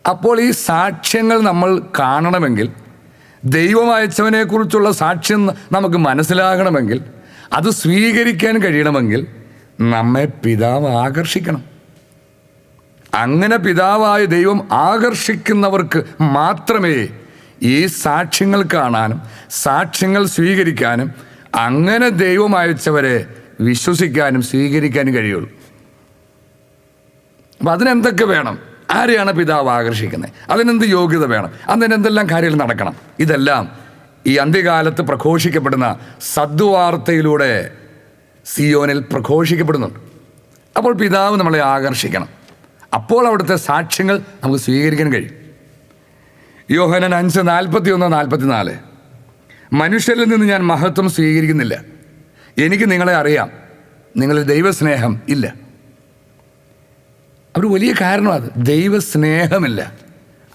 അപ്പോൾ ഈ സാക്ഷ്യങ്ങൾ നമ്മൾ കാണണമെങ്കിൽ, ദൈവം അയച്ചവനെക്കുറിച്ചുള്ള സാക്ഷ്യം നമുക്ക് മനസ്സിലാകണമെങ്കിൽ, അത് സ്വീകരിക്കാൻ കഴിയണമെങ്കിൽ നമ്മെ പിതാവ് ആകർഷിക്കണം. അങ്ങനെ പിതാവായ ദൈവം ആകർഷിക്കുന്നവർക്ക് മാത്രമേ ഈ സാക്ഷ്യങ്ങൾ കാണാനും സാക്ഷ്യങ്ങൾ സ്വീകരിക്കാനും അങ്ങനെ ദൈവം അയച്ചവരെ വിശ്വസിക്കാനും സ്വീകരിക്കാനും കഴിയുള്ളൂ. അപ്പം അതിനെന്തൊക്കെ വേണം? ആരെയാണ് പിതാവ് ആകർഷിക്കുന്നത്? അതിനെന്ത് യോഗ്യത വേണം? അതിനെന്തെല്ലാം കാര്യങ്ങൾ നടക്കണം? ഇതെല്ലാം ഈ അന്ത്യകാലത്ത് പ്രഘോഷിക്കപ്പെടുന്ന സദ്വാർത്തയിലൂടെ സിയോനിൽ പ്രഘോഷിക്കപ്പെടുന്നുണ്ട്. അപ്പോൾ പിതാവ് നമ്മളെ ആകർഷിക്കണം. അപ്പോൾ അവിടുത്തെ സാക്ഷ്യങ്ങൾ നമുക്ക് സ്വീകരിക്കാൻ കഴിയും. യോഹന്നാൻ 5:41-44. മനുഷ്യരിൽ നിന്ന് ഞാൻ മഹത്വം സ്വീകരിക്കുന്നില്ല. എനിക്ക് നിങ്ങളെ അറിയാം, നിങ്ങളിൽ ദൈവസ്നേഹം ഇല്ല. ഒരു വലിയ കാരണമാണ് അത്. ദൈവസ്നേഹമില്ല.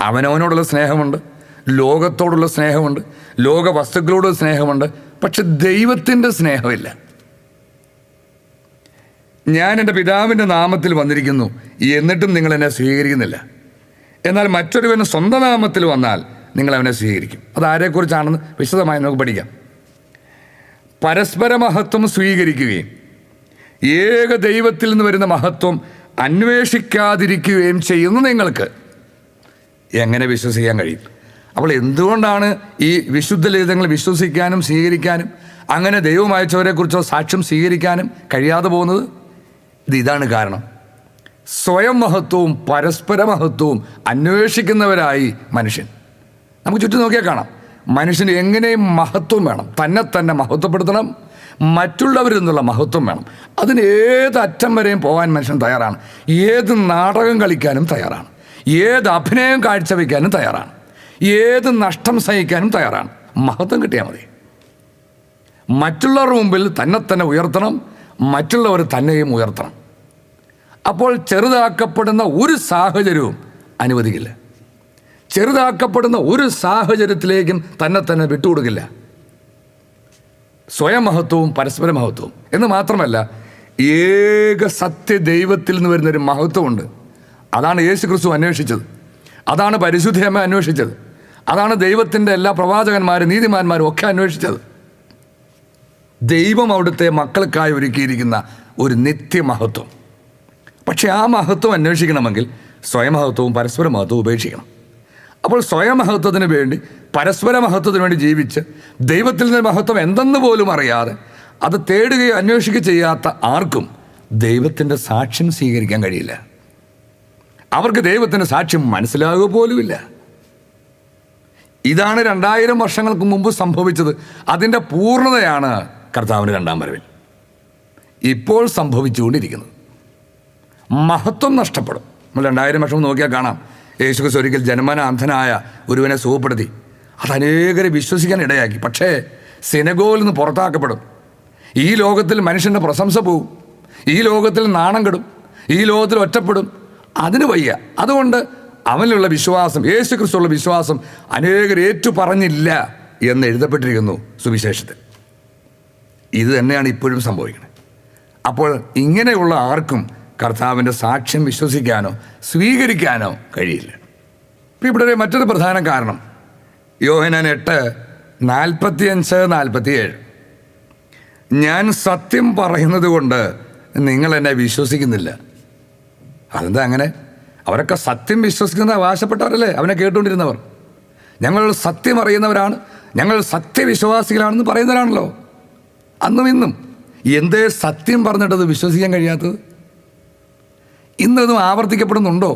അവനവനോടുള്ള സ്നേഹമുണ്ട്, ലോകത്തോടുള്ള സ്നേഹമുണ്ട്, ലോക വസ്തുക്കളോടുള്ള സ്നേഹമുണ്ട്, പക്ഷെ ദൈവത്തിൻ്റെ സ്നേഹമില്ല. ഞാൻ എൻ്റെ പിതാവിൻ്റെ നാമത്തിൽ വന്നിരിക്കുന്നു, എന്നിട്ടും നിങ്ങൾ എന്നെ സ്വീകരിക്കുന്നില്ല. എന്നാൽ മറ്റൊരുവൻ സ്വന്തം നാമത്തിൽ വന്നാൽ നിങ്ങൾ അവനെ സ്വീകരിക്കും. അതാരെക്കുറിച്ചാണെന്ന് വിശദമായി നമുക്ക് പഠിക്കാം. പരസ്പര മഹത്വം സ്വീകരിക്കുകയും ഏക ദൈവത്തിൽ നിന്ന് വരുന്ന മഹത്വം അന്വേഷിക്കാതിരിക്കുകയും ചെയ്യുന്ന നിങ്ങൾക്ക് എങ്ങനെ വിശ്വസിക്കാൻ കഴിയും? അപ്പോൾ എന്തുകൊണ്ടാണ് ഈ വിശുദ്ധ ലിഖിതങ്ങൾ വിശ്വസിക്കാനും സ്വീകരിക്കാനും അങ്ങനെ ദൈവം അയച്ചവരെക്കുറിച്ചോ സാക്ഷ്യം സ്വീകരിക്കാനും കഴിയാതെ പോകുന്നത്? ഇതാണ് കാരണം. സ്വയം മഹത്വവും പരസ്പര മഹത്വവും അന്വേഷിക്കുന്നവരായി മനുഷ്യൻ. നമുക്ക് ചുറ്റും നോക്കിയാൽ കാണാം, മനുഷ്യന് എങ്ങനെയും മഹത്വം വേണം, തന്നെ മഹത്വപ്പെടുത്തണം, മറ്റുള്ളവരിൽ നിന്നുള്ള മഹത്വം വേണം. അതിന് ഏത് അറ്റം വരെയും പോകാൻ മനുഷ്യൻ തയ്യാറാണ്. ഏത് നാടകം കളിക്കാനും തയ്യാറാണ്, ഏത് അഭിനയം കാഴ്ചവെക്കാനും തയ്യാറാണ്, ഏത് നഷ്ടം സഹിക്കാനും തയ്യാറാണ്. മഹത്വം കിട്ടിയാൽ മതി. മറ്റുള്ളവരുടെ മുമ്പിൽ തന്നെ ഉയർത്തണം, മറ്റുള്ളവർ തന്നെയും ഉയർത്തണം. അപ്പോൾ ചെറുതാക്കപ്പെടുന്ന ഒരു സാഹചര്യവും അനുവദിക്കില്ല. ചെറുതാക്കപ്പെടുന്ന ഒരു സാഹചര്യത്തിലേക്കും തന്നെ വിട്ടുകൊടുക്കില്ല. സ്വയം മഹത്വവും പരസ്പര മഹത്വവും എന്ന് മാത്രമല്ല, ഏക സത്യ ദൈവത്തിൽ നിന്ന് വരുന്നൊരു മഹത്വമുണ്ട്. അതാണ് യേശു ക്രിസ്തു അന്വേഷിച്ചത്, അതാണ് പരിശുദ്ധയമ്മ അന്വേഷിച്ചത്, അതാണ് ദൈവത്തിൻ്റെ എല്ലാ പ്രവാചകന്മാരും നീതിമാന്മാരും ഒക്കെ അന്വേഷിച്ചത്. ദൈവം അവിടുത്തെ മക്കൾക്കായി ഒരുക്കിയിരിക്കുന്ന ഒരു നിത്യമഹത്വം. പക്ഷെ ആ മഹത്വം അന്വേഷിക്കണമെങ്കിൽ സ്വയമഹത്വവും പരസ്പര മഹത്വവും ഉപേക്ഷിക്കണം. അപ്പോൾ സ്വയമഹത്വത്തിന് വേണ്ടി പരസ്പര മഹത്വത്തിന് വേണ്ടി ജീവിച്ച് ദൈവത്തിൽ നിന്ന് മഹത്വം എന്തെന്ന് പോലും അറിയാതെ അത് തേടുകയോ അന്വേഷിക്കുകയോ ചെയ്യാത്ത ആർക്കും ദൈവത്തിൻ്റെ സാക്ഷ്യം സ്വീകരിക്കാൻ കഴിയില്ല. അവർക്ക് ദൈവത്തിൻ്റെ സാക്ഷ്യം മനസ്സിലാകുക പോലുമില്ല. ഇതാണ് 2000 വർഷങ്ങൾക്ക് മുമ്പ് സംഭവിച്ചത്. അതിൻ്റെ പൂർണ്ണതയാണ് കർത്താവിൻ്റെ രണ്ടാം വരവിൽ ഇപ്പോൾ സംഭവിച്ചുകൊണ്ടിരിക്കുന്നത്. മഹത്വം നഷ്ടപ്പെടും. നമ്മൾ 2000 വർഷം നോക്കിയാൽ കാണാം, യേശുക്രിസ്തു ഒരിക്കൽ ജന്മന അന്ധനായ ഒരുവനെ സുഖപ്പെടുത്തി. അത് അനേകരെ വിശ്വസിക്കാൻ ഇടയാക്കി. പക്ഷേ സിനഗോഗിൽ നിന്ന് പുറത്താക്കപ്പെടും. ഈ ലോകത്തിൽ മനുഷ്യൻ്റെ പ്രശംസ പോവും, ഈ ലോകത്തിൽ നാണം കെടും, ഈ ലോകത്തിൽ ഒറ്റപ്പെടും. അതിന് വയ്യ. അതുകൊണ്ട് അവനിലുള്ള വിശ്വാസം, യേശുക്രിസ്തുള്ള വിശ്വാസം അനേകർ ഏറ്റുപറഞ്ഞില്ല എന്ന് എഴുതപ്പെട്ടിരിക്കുന്നു സുവിശേഷത്തിൽ. ഇത് തന്നെയാണ് ഇപ്പോഴും സംഭവിക്കുന്നത്. അപ്പോൾ ഇങ്ങനെയുള്ള ആർക്കും കർത്താവിൻ്റെ സാക്ഷ്യം വിശ്വസിക്കാനോ സ്വീകരിക്കാനോ കഴിയില്ല. ഇവിടെ മറ്റൊരു പ്രധാന കാരണം യോഹന്നാൻ 8:45-47. ഞാൻ സത്യം പറയുന്നത് കൊണ്ട് നിങ്ങൾ എന്നെ വിശ്വസിക്കുന്നില്ല. അതെന്താ അങ്ങനെ? അവരൊക്കെ സത്യം വിശ്വസിക്കുന്ന അവകാശപ്പെട്ടവരല്ലേ, അവനെ കേട്ടുകൊണ്ടിരുന്നവർ. ഞങ്ങൾ സത്യം അറിയുന്നവരാണ്, ഞങ്ങൾ സത്യവിശ്വാസികളാണെന്ന് പറയുന്നവരാണല്ലോ അന്നും ഇന്നും. എന്തേ സത്യം പറഞ്ഞിട്ടത് വിശ്വസിക്കാൻ കഴിയാത്തത്? ഇന്നതും ആവർത്തിക്കപ്പെടുന്നുണ്ടോ?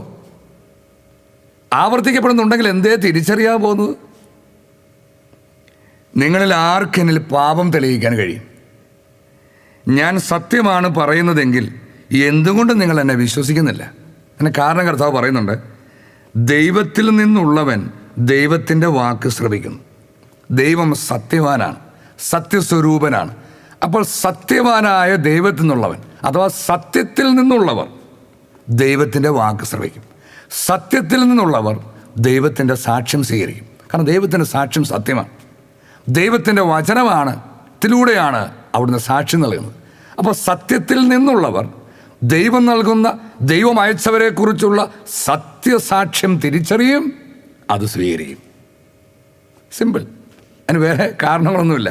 ആവർത്തിക്കപ്പെടുന്നുണ്ടെങ്കിൽ എന്തേ തിരിച്ചറിയാൻ പോകുന്നത്? നിങ്ങളിൽ ആർക്കെന്നിൽ പാപം തെളിയിക്കാൻ കഴിയും? ഞാൻ സത്യമാണ് പറയുന്നതെങ്കിൽ എന്തുകൊണ്ട് നിങ്ങൾ എന്നെ വിശ്വസിക്കുന്നില്ല? അതിന് കാരണം കർത്താവ് പറയുന്നുണ്ട്, ദൈവത്തിൽ നിന്നുള്ളവൻ ദൈവത്തിൻ്റെ വാക്ക് ശ്രവിക്കുന്നു. ദൈവം സത്യവാനാണ്, സത്യസ്വരൂപനാണ്. അപ്പോൾ സത്യവാനായ ദൈവത്തിൽ നിന്നുള്ളവൻ അഥവാ സത്യത്തിൽ നിന്നുള്ളവർ ദൈവത്തിൻ്റെ വാക്ക് ശ്രവിക്കും. സത്യത്തിൽ നിന്നുള്ളവർ ദൈവത്തിൻ്റെ സാക്ഷ്യം സ്വീകരിക്കും. കാരണം ദൈവത്തിൻ്റെ സാക്ഷ്യം സത്യമാണ്. ദൈവത്തിൻ്റെ വചനമാണ്, ത്തിലൂടെയാണ് അവിടുന്ന് സാക്ഷ്യം നൽകുന്നത്. അപ്പോൾ സത്യത്തിൽ നിന്നുള്ളവർ ദൈവം നൽകുന്ന, ദൈവം അയച്ചവരെക്കുറിച്ചുള്ള സത്യസാക്ഷ്യം തിരിച്ചറിയും, അത് സ്വീകരിക്കും. സിമ്പിൾ. അതിന് വേറെ കാരണങ്ങളൊന്നുമില്ല.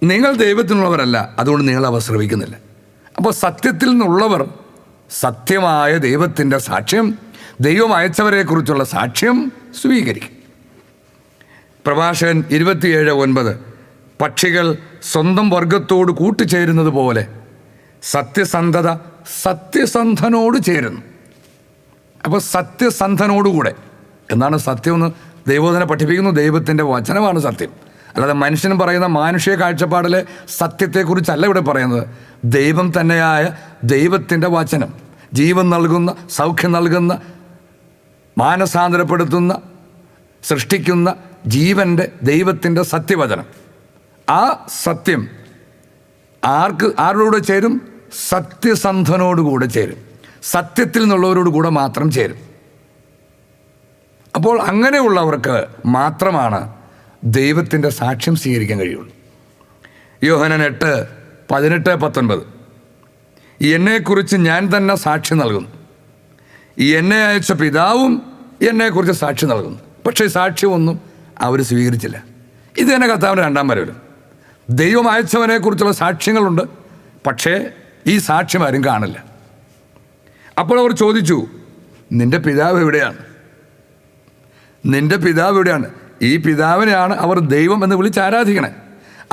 നിങ്ങൾ ദൈവത്തിനുള്ളവരല്ല, അതുകൊണ്ട് നിങ്ങൾ അവ ശ്രവിക്കുന്നില്ല. അപ്പോൾ സത്യത്തിൽ നിന്നുള്ളവർ സത്യമായ ദൈവത്തിൻ്റെ സാക്ഷ്യം, ദൈവം അയച്ചവരെക്കുറിച്ചുള്ള സാക്ഷ്യം സ്വീകരിക്കും. പ്രഭാഷകൻ 27:9 പക്ഷികൾ സ്വന്തം വർഗത്തോട് കൂട്ടുചേരുന്നത് പോലെ സത്യസന്ധത സത്യസന്ധനോട് ചേരുന്നു. അപ്പോൾ സത്യസന്ധനോടുകൂടെ എന്താണ് സത്യമെന്ന് ദൈവോധന പഠിപ്പിക്കുന്നു. ദൈവത്തിൻ്റെ വചനമാണ് സത്യം. അല്ലാതെ മനുഷ്യനും പറയുന്ന മാനുഷിക കാഴ്ചപ്പാടിലെ സത്യത്തെക്കുറിച്ചല്ല ഇവിടെ പറയുന്നത്. ദൈവം തന്നെയായ ദൈവത്തിൻ്റെ വചനം, ജീവൻ നൽകുന്ന, സൗഖ്യം നൽകുന്ന, മാനസാന്തരപ്പെടുത്തുന്ന, സൃഷ്ടിക്കുന്ന ജീവൻ്റെ ദൈവത്തിൻ്റെ സത്യവചനം. ആ സത്യം ആരോടുകൂടെ ചേരും? സത്യസന്ധനോടുകൂടെ ചേരും. സത്യത്തിൽ നിന്നുള്ളവരോട് കൂടെ മാത്രം ചേരും. അപ്പോൾ അങ്ങനെയുള്ളവർക്ക് മാത്രമാണ് ദൈവത്തിൻ്റെ സാക്ഷ്യം സ്വീകരിക്കാൻ കഴിയുള്ളൂ. യോഹന്നാൻ 8:18-19 എന്നെക്കുറിച്ച് ഞാൻ തന്നെ സാക്ഷി നൽകുന്നു, എന്നെ അയച്ച പിതാവും എന്നെക്കുറിച്ച് സാക്ഷി നൽകുന്നു. പക്ഷേ സാക്ഷ്യമൊന്നും അവർ സ്വീകരിച്ചില്ല. ഇത് തന്നെ കർത്താവിൻ്റെ രണ്ടാം വരവിൽ ദൈവം അയച്ചവനെക്കുറിച്ചുള്ള സാക്ഷ്യങ്ങളുണ്ട്, പക്ഷേ ഈ സാക്ഷ്യം ആരും കാണില്ല. അപ്പോൾ അവർ ചോദിച്ചു, നിൻ്റെ പിതാവ് എവിടെയാണ്? നിൻ്റെ പിതാവ് എവിടെയാണ്? ഈ പിതാവിനെയാണ് അവർ ദൈവം എന്ന് വിളിച്ച് ആരാധിക്കണേ.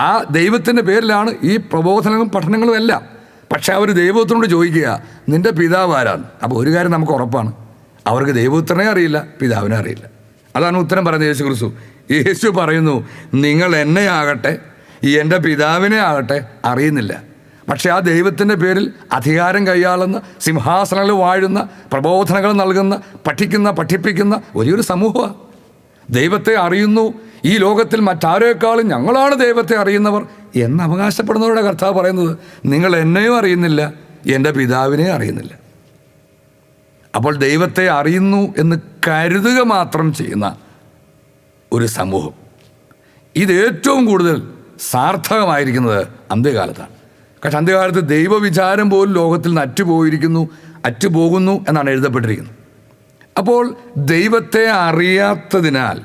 ആ ദൈവത്തിൻ്റെ പേരിലാണ് ഈ പ്രബോധനങ്ങളും പഠനങ്ങളും എല്ലാം. പക്ഷേ അവർ ദൈവത്തിനോട് ചോദിക്കുക, നിൻ്റെ പിതാവ് ആരാണ്? അപ്പോൾ ഒരു കാര്യം നമുക്ക് ഉറപ്പാണ്, അവർക്ക് ദൈവത്തിനെ അറിയില്ല, പിതാവിനെ അറിയില്ല. അതാണ് ഉത്തരം പറയുന്നത് യേശു ക്രിസ്തു. യേശു പറയുന്നു, നിങ്ങൾ എന്നെ ആകട്ടെ എൻ്റെ പിതാവിനെ ആകട്ടെ അറിയുന്നില്ല. പക്ഷേ ആ ദൈവത്തിൻ്റെ പേരിൽ അധികാരം കൈയാളുന്ന, സിംഹാസനങ്ങൾ വാഴുന്ന, പ്രബോധനങ്ങൾ നൽകുന്ന, പഠിപ്പിക്കുന്ന വലിയൊരു സമൂഹമാണ്. ദൈവത്തെ അറിയുന്നു, ഈ ലോകത്തിൽ മറ്റാരേക്കാളും ഞങ്ങളാണ് ദൈവത്തെ അറിയുന്നവർ എന്ന് അവകാശപ്പെടുന്നവരുടെ കർത്താവ് പറയുന്നത്, നിങ്ങൾ എന്നെയും അറിയുന്നില്ല, എൻ്റെ പിതാവിനെയും അറിയുന്നില്ല. അപ്പോൾ ദൈവത്തെ അറിയുന്നു എന്ന് കരുതുക മാത്രം ചെയ്യുന്ന ഒരു സമൂഹം, ഇത് ഏറ്റവും കൂടുതൽ സാർത്ഥകമായിരിക്കുന്നത് അന്ത്യകാലത്താണ്. കാരണം അന്ത്യകാലത്ത് ദൈവവിചാരം പോലും ലോകത്തിൽ നിന്ന് അറ്റുപോകുന്നു എന്നാണ് എഴുതപ്പെട്ടിരിക്കുന്നത്. അപ്പോൾ ദൈവത്തെ അറിയാത്തതിനാൽ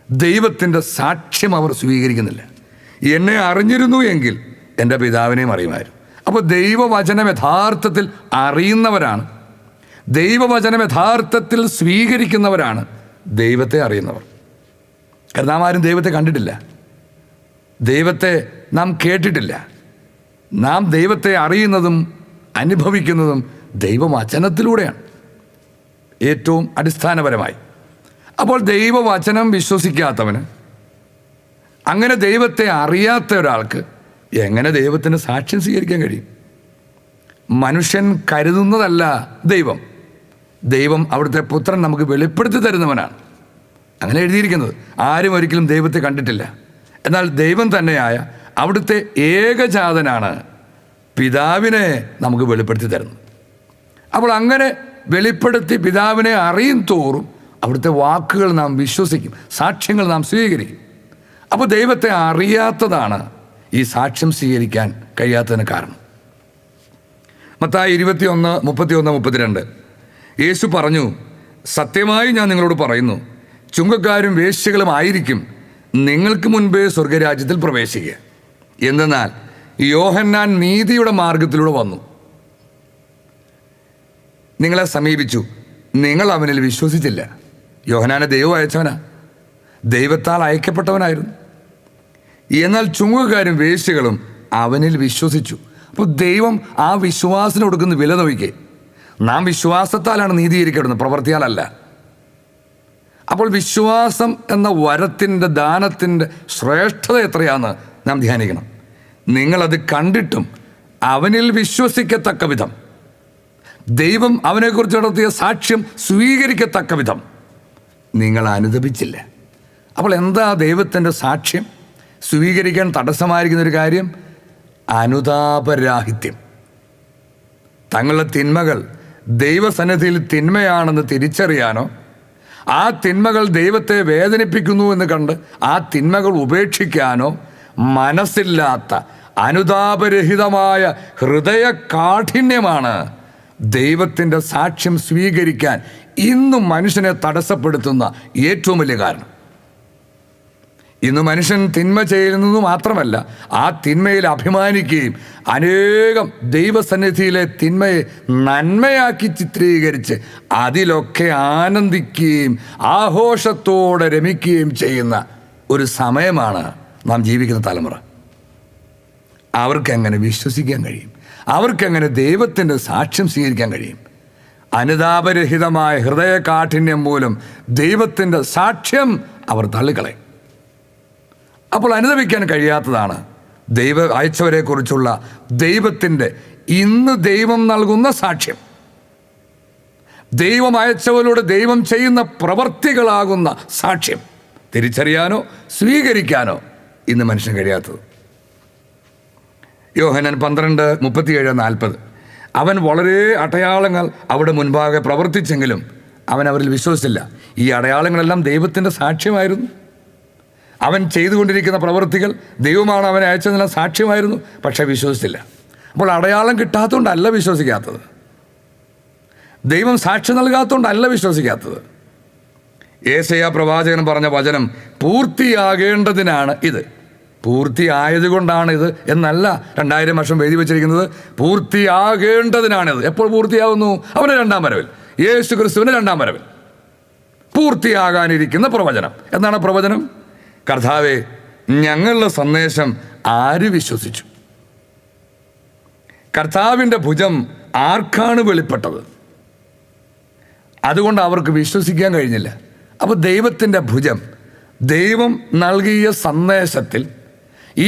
ദൈവത്തിൻ്റെ സാക്ഷ്യം അവർ സ്വീകരിക്കുന്നില്ല. എന്നെ അറിഞ്ഞിരുന്നു എങ്കിൽ എൻ്റെ പിതാവിനെയും അറിയുമായിരുന്നു. അപ്പോൾ ദൈവവചനം യഥാർത്ഥത്തിൽ അറിയുന്നവരാണ്, ദൈവവചനം യഥാർത്ഥത്തിൽ സ്വീകരിക്കുന്നവരാണ് ദൈവത്തെ അറിയുന്നവർ. കാരണം നാം ആരും ദൈവത്തെ കണ്ടിട്ടില്ല, ദൈവത്തെ നാം കേട്ടിട്ടില്ല. നാം ദൈവത്തെ അറിയുന്നതും അനുഭവിക്കുന്നതും ദൈവവചനത്തിലൂടെയാണ്, ഏറ്റവും അടിസ്ഥാനപരമായി. അപ്പോൾ ദൈവവചനം വിശ്വസിക്കാത്തവന്, അങ്ങനെ ദൈവത്തെ അറിയാത്ത ഒരാൾക്ക് എങ്ങനെ ദൈവത്തിന് സാക്ഷ്യം സ്വീകരിക്കാൻ കഴിയും? മനുഷ്യൻ കരുതുന്നതല്ല ദൈവം, ദൈവം അവിടുത്തെ പുത്രൻ നമുക്ക് വെളിപ്പെടുത്തി തരുന്നവനാണ്. അങ്ങനെ എഴുതിയിരിക്കുന്നത്. ആരും ഒരിക്കലും ദൈവത്തെ കണ്ടിട്ടില്ല, എന്നാൽ ദൈവം തന്നെയായ അവിടുത്തെ ഏകജാതനാണ് പിതാവിനെ നമുക്ക് വെളിപ്പെടുത്തി തരുന്നത്. അപ്പോൾ അങ്ങനെ വെളിപ്പെടുത്തി പിതാവിനെ അറിയും തോറും അവിടുത്തെ വാക്കുകൾ നാം വിശ്വസിക്കും, സാക്ഷ്യങ്ങൾ നാം സ്വീകരിക്കും. അപ്പോൾ ദൈവത്തെ അറിയാത്തതാണ് ഈ സാക്ഷ്യം സ്വീകരിക്കാൻ കഴിയാത്തതിന് കാരണം. മത്തായി 21:31-32 യേശു പറഞ്ഞു, സത്യമായി ഞാൻ നിങ്ങളോട് പറയുന്നു, ചുങ്കക്കാരും വേശ്യകളും ആയിരിക്കും നിങ്ങൾക്ക് മുൻപേ സ്വർഗരാജ്യത്തിൽ പ്രവേശിക്കുക. എന്തെന്നാൽ യോഹന്നാൻ നീതിയുടെ മാർഗത്തിലൂടെ വന്നു, നിങ്ങളെ സമീപിച്ചു, നിങ്ങൾ അവനിൽ വിശ്വസിച്ചില്ല. യോഹന്നാനെ ദൈവം അയച്ചവനാ, ദൈവത്താൽ അയക്കപ്പെട്ടവനായിരുന്നു. എന്നാൽ ചുങ്കക്കാരും വേശ്യകളും അവനിൽ വിശ്വസിച്ചു. അപ്പോൾ ദൈവം ആ വിശ്വാസത്തിന് കൊടുക്കുന്ന വില നോക്കിക്കേ. നാം വിശ്വാസത്താലാണ് നീതീകരിക്കപ്പെടുന്നത്, പ്രവൃത്തിയാലല്ല. അപ്പോൾ വിശ്വാസം എന്ന വരത്തിൻ്റെ, ദാനത്തിൻ്റെ ശ്രേഷ്ഠത എത്രയാണെന്ന് നാം ധ്യാനിക്കണം. നിങ്ങളത് കണ്ടിട്ടും അവനിൽ വിശ്വസിക്കത്തക്ക വിധം, ദൈവം അവനെക്കുറിച്ച് നടത്തിയ സാക്ഷ്യം സ്വീകരിക്കത്തക്ക വിധം നിങ്ങൾ അനുദപിച്ചില്ല. അപ്പോൾ എന്താ ദൈവത്തിൻ്റെ സാക്ഷ്യം സ്വീകരിക്കാൻ തടസ്സമായിരിക്കുന്നൊരു കാര്യം? അനുതാപരാഹിത്യം. തങ്ങളുടെ തിന്മകൾ ദൈവസന്നിധിയിൽ തിന്മയാണെന്ന് തിരിച്ചറിയാനോ, ആ തിന്മകൾ ദൈവത്തെ വേദനിപ്പിക്കുന്നു എന്ന് കണ്ട് ആ തിന്മകൾ ഉപേക്ഷിക്കാനോ മനസ്സില്ലാത്ത അനുതാപരഹിതമായ ഹൃദയ കാഠിന്യമാണ് ദൈവത്തിൻ്റെ സാക്ഷ്യം സ്വീകരിക്കാൻ ഇന്നും മനുഷ്യനെ തടസ്സപ്പെടുത്തുന്ന ഏറ്റവും വലിയ കാരണം. ഇന്ന് മനുഷ്യൻ തിന്മ ചെയ്യുന്നത് മാത്രമല്ല, ആ തിന്മയിൽ അഭിമാനിക്കുകയും അനേകം ദൈവസന്നിധിയിലെ തിന്മയെ നന്മയാക്കി ചിത്രീകരിച്ച് അതിലൊക്കെ ആനന്ദിക്കുകയും ആഘോഷത്തോടെ രമിക്കുകയും ചെയ്യുന്ന ഒരു സമയമാണ് നാം ജീവിക്കുന്ന തലമുറ. അവർക്കെങ്ങനെ വിശ്വസിക്കാൻ കഴിയും? അവർക്കെങ്ങനെ ദൈവത്തിൻ്റെ സാക്ഷ്യം സ്വീകരിക്കാൻ കഴിയും? അനുതാപരഹിതമായ ഹൃദയ കാഠിന്യം മൂലം ദൈവത്തിൻ്റെ സാക്ഷ്യം അവർ തള്ളിക്കളയും. അപ്പോൾ അനുദപിക്കാൻ കഴിയാത്തതാണ് ദൈവം അയച്ചവരെക്കുറിച്ചുള്ള ദൈവത്തിൻ്റെ ഇന്ന് ദൈവം നൽകുന്ന സാക്ഷ്യം. ദൈവം അയച്ചവരോട് ദൈവം ചെയ്യുന്ന പ്രവർത്തികളാകുന്ന സാക്ഷ്യം തിരിച്ചറിയാനോ സ്വീകരിക്കാനോ ഇന്ന് മനുഷ്യൻ കഴിയാത്തത്. യോഹന്നാൻ 12:37-40. അവൻ വളരെ അടയാളങ്ങൾ അവിടെ മുൻപാകെ പ്രവർത്തിച്ചെങ്കിലും അവൻ അവരിൽ വിശ്വസിച്ചില്ല. ഈ അടയാളങ്ങളെല്ലാം ദൈവത്തിൻ്റെ സാക്ഷ്യമായിരുന്നു. അവൻ ചെയ്തുകൊണ്ടിരിക്കുന്ന പ്രവൃത്തികൾ ദൈവമാണ് അവനെ അയച്ചതെല്ലാം സാക്ഷ്യമായിരുന്നു, പക്ഷേ വിശ്വസിച്ചില്ല. അപ്പോൾ അടയാളം കിട്ടാത്തതുകൊണ്ടല്ല വിശ്വസിക്കാത്തത്, ദൈവം സാക്ഷ്യം നൽകാത്തതുകൊണ്ടല്ല വിശ്വസിക്കാത്തത്. യേശയ്യാ പ്രവാചകൻ പറഞ്ഞ വചനം പൂർത്തിയാകേണ്ടതിനാണ് ഇത്. പൂർത്തിയായതുകൊണ്ടാണ് ഇത് എന്നല്ല 2000 വർഷം എഴുതി വെച്ചിരിക്കുന്നത്. പൂർത്തിയാകേണ്ടതിനാണിത്. എപ്പോൾ പൂർത്തിയാകുന്നു? അവൻ്റെ രണ്ടാം വരവിൽ, യേശു ക്രിസ്തുവിൻ്റെ രണ്ടാം വരവിൽ പൂർത്തിയാകാനിരിക്കുന്ന പ്രവചനം. എന്താണ് പ്രവചനം? കർത്താവേ, ഞങ്ങളുടെ സന്ദേശം ആര് വിശ്വസിച്ചു? കർത്താവിൻ്റെ ഭുജം ആർക്കാണ് വെളിപ്പെട്ടത്? അതുകൊണ്ട് അവർക്ക് വിശ്വസിക്കാൻ കഴിഞ്ഞില്ല. അപ്പോൾ ദൈവത്തിൻ്റെ ഭുജം, ദൈവം നൽകിയ സന്ദേശത്തിൽ,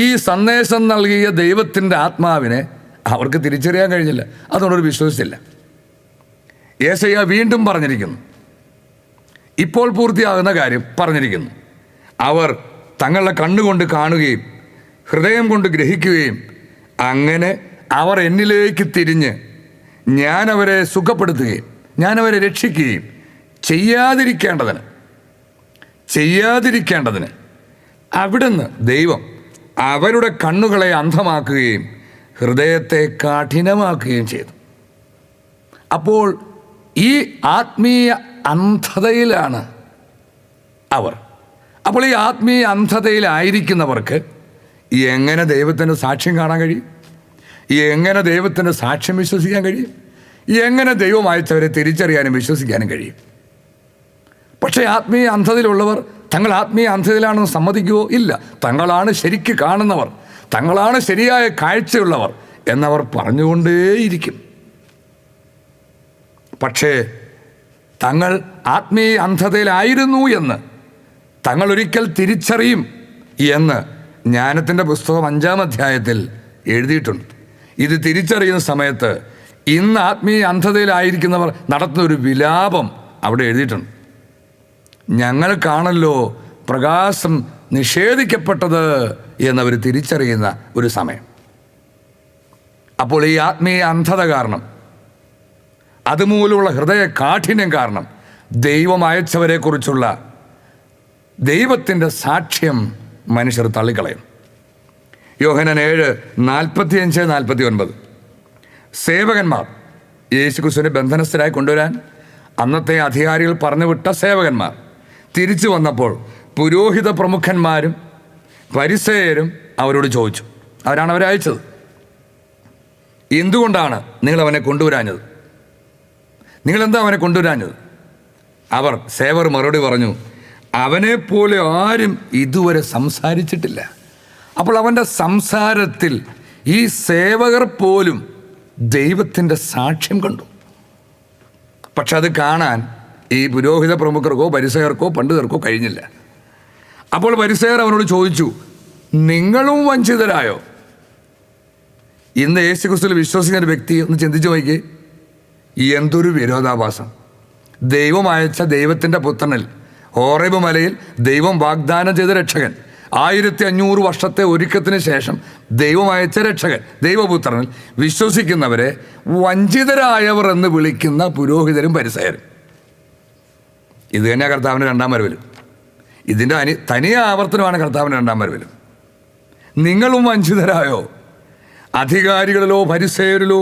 ഈ സന്ദേശം നൽകിയ ദൈവത്തിൻ്റെ ആത്മാവിനെ അവർക്ക് തിരിച്ചറിയാൻ കഴിഞ്ഞില്ല. അതുകൊണ്ടൊരു വിശ്വസിച്ചില്ല. യേശയ്യാ വീണ്ടും പറഞ്ഞിരിക്കുന്നു, ഇപ്പോൾ പൂർത്തിയാകുന്ന കാര്യം പറഞ്ഞിരിക്കുന്നു. അവർ തങ്ങളുടെ കണ്ണുകൊണ്ട് കാണുകയും ഹൃദയം കൊണ്ട് ഗ്രഹിക്കുകയും അങ്ങനെ അവർ എന്നിലേക്ക് തിരിഞ്ഞ് ഞാൻ അവരെ സുഖപ്പെടുത്തുകയും ഞാൻ അവരെ രക്ഷിക്കുകയും ചെയ്യാതിരിക്കേണ്ടതിന് അവിടുന്ന് ദൈവം അവരുടെ കണ്ണുകളെ അന്ധമാക്കുകയും ഹൃദയത്തെ കഠിനമാക്കുകയും ചെയ്തു. അപ്പോൾ ഈ ആത്മീയ അന്ധതയിലാണ് അവർ. അപ്പോൾ ഈ ആത്മീയ അന്ധതയിലായിരിക്കുന്നവർക്ക് എങ്ങനെ ദൈവത്തിൻ്റെ സാക്ഷ്യം കാണാൻ കഴിയും? എങ്ങനെ ദൈവത്തിൻ്റെ സാക്ഷ്യം വിശ്വസിക്കാൻ കഴിയും? എങ്ങനെ ദൈവം അയച്ചവരെ തിരിച്ചറിയാനും വിശ്വസിക്കാനും കഴിയും? പക്ഷേ ആത്മീയ അന്ധതയിലുള്ളവർ തങ്ങൾ ആത്മീയ അന്ധതയിലാണെന്ന് സമ്മതിക്കുവോ? ഇല്ല. തങ്ങളാണ് ശരിക്ക് കാണുന്നവർ, തങ്ങളാണ് ശരിയായ കാഴ്ചയുള്ളവർ എന്നവർ പറഞ്ഞുകൊണ്ടേയിരിക്കും. പക്ഷേ തങ്ങൾ ആത്മീയ അന്ധതയിലായിരുന്നു എന്ന് തങ്ങൾ ഒരിക്കൽ തിരിച്ചറിയും എന്ന് ജ്ഞാനത്തിൻ്റെ പുസ്തകം 5-ാം അധ്യായത്തിൽ എഴുതിയിട്ടുണ്ട്. ഇത് തിരിച്ചറിയുന്ന സമയത്ത് ഇന്ന് ആത്മീയ അന്ധതയിലായിരിക്കുന്നവർ നടത്തുന്ന ഒരു വിലാപം അവിടെ എഴുതിയിട്ടുണ്ട്. ഞങ്ങൾക്കാണല്ലോ പ്രകാശം നിഷേധിക്കപ്പെട്ടത് എന്നവർ തിരിച്ചറിയുന്ന ഒരു സമയം. അപ്പോൾ ഈ ആത്മീയ അന്ധത കാരണം, അതുമൂലമുള്ള ഹൃദയ കാഠിന്യം കാരണം ദൈവം അയച്ചവരെക്കുറിച്ചുള്ള ദൈവത്തിൻ്റെ സാക്ഷ്യം മനുഷ്യർ തള്ളിക്കളയും. യോഹന്നാൻ 7:45-49. സേവകന്മാർ യേശുക്രിസ്തുവിനെ ബന്ധനസ്ഥരായി കൊണ്ടുവരാൻ അന്നത്തെ അധികാരികൾ പറഞ്ഞുവിട്ട സേവകന്മാർ തിരിച്ചു വന്നപ്പോൾ പുരോഹിത പ്രമുഖന്മാരും പരിസേയരും അവരോട് ചോദിച്ചു. അവരാണ് അവരെ അയച്ചത്. എന്തുകൊണ്ടാണ് നിങ്ങൾ അവനെ കൊണ്ടുവരാഞ്ഞത്? നിങ്ങളെന്താ അവനെ കൊണ്ടുവരാഞ്ഞത്? സേവർ മറുപടി പറഞ്ഞു, അവനെപ്പോലെ ആരും ഇതുവരെ സംസാരിച്ചിട്ടില്ല. അപ്പോൾ അവൻ്റെ സംസാരത്തിൽ ഈ സേവകർ പോലും ദൈവത്തിൻ്റെ സാക്ഷ്യം കണ്ടു. പക്ഷെ അത് കാണാൻ ഈ പുരോഹിത പ്രമുഖർക്കോ പരിസയർക്കോ പണ്ഡിതർക്കോ കഴിഞ്ഞില്ല. അപ്പോൾ പരിസയർ അവനോട് ചോദിച്ചു, നിങ്ങളും വഞ്ചിതരായോ? ഇന്ന് യേശുക്രിസ്തുവിൽ വിശ്വസിക്കുന്ന ഒരു വ്യക്തി ഒന്ന് ചിന്തിച്ചു നോക്കിയേ, എന്തൊരു വിരോധാഭാസം. ദൈവം അയച്ച ദൈവത്തിൻ്റെ പുത്രനിൽ ഹോറേബ് മലയിൽ ദൈവം വാഗ്ദാനം ചെയ്ത രക്ഷകൻ, 1500 വർഷത്തെ ഒരുക്കത്തിന് ശേഷം ദൈവം അയച്ച രക്ഷകൻ, ദൈവപുത്രനിൽ വിശ്വസിക്കുന്നവരെ വഞ്ചിതരായവർ എന്ന് വിളിക്കുന്ന പുരോഹിതരും പരിസയരും. ഇത് തന്നെയാണ് കർത്താവിൻ്റെ രണ്ടാം വരവിലും. ഇതിൻ്റെ തനിയ ആവർത്തനമാണ് കർത്താവിൻ്റെ രണ്ടാം വരവിലും. നിങ്ങളും വഞ്ചിതരായോ? അധികാരികളിലോ പരിസയരിലോ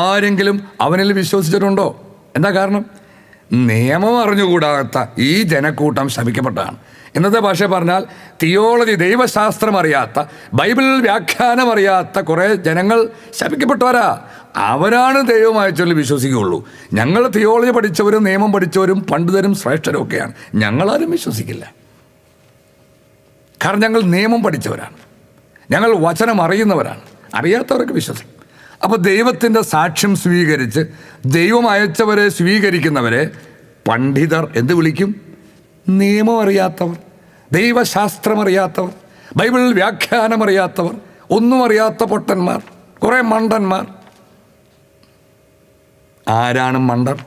ആരെങ്കിലും അവനിൽ വിശ്വസിച്ചിട്ടുണ്ടോ? എന്താ കാരണം? നിയമം അറിഞ്ഞുകൂടാത്ത ഈ ജനക്കൂട്ടം ശപിക്കപ്പെട്ടതാണ്. ഇന്നത്തെ ഭാഷ പറഞ്ഞാൽ തിയോളജി, ദൈവശാസ്ത്രം അറിയാത്ത, ബൈബിൾ വ്യാഖ്യാനം അറിയാത്ത കുറേ ജനങ്ങൾ ശപിക്കപ്പെട്ടവരാ. അവരാണ് ദൈവം അയച്ചവരിൽ വിശ്വസിക്കുകയുള്ളൂ. ഞങ്ങൾ തിയോളജി പഠിച്ചവരും നിയമം പഠിച്ചവരും പണ്ഡിതരും ശ്രേഷ്ഠരും ഒക്കെയാണ്. ഞങ്ങളാരും വിശ്വസിക്കില്ല. കാരണം ഞങ്ങൾ നിയമം പഠിച്ചവരാണ്, ഞങ്ങൾ വചനം അറിയുന്നവരാണ്. അറിയാത്തവരൊക്കെ വിശ്വസിക്കും. അപ്പോൾ ദൈവത്തിൻ്റെ സാക്ഷ്യം സ്വീകരിച്ച് ദൈവം അയച്ചവരെ സ്വീകരിക്കുന്നവരെ പണ്ഡിതർ എന്ന് വിളിക്കും. നിയമം അറിയാത്തവർ, ദൈവശാസ്ത്രം അറിയാത്തവർ, ബൈബിൾ വ്യാഖ്യാനം അറിയാത്തവർ, ഒന്നും അറിയാത്ത പൊട്ടന്മാർ, കുറേ മണ്ടന്മാർ. ആരാണ് മണ്ടർ,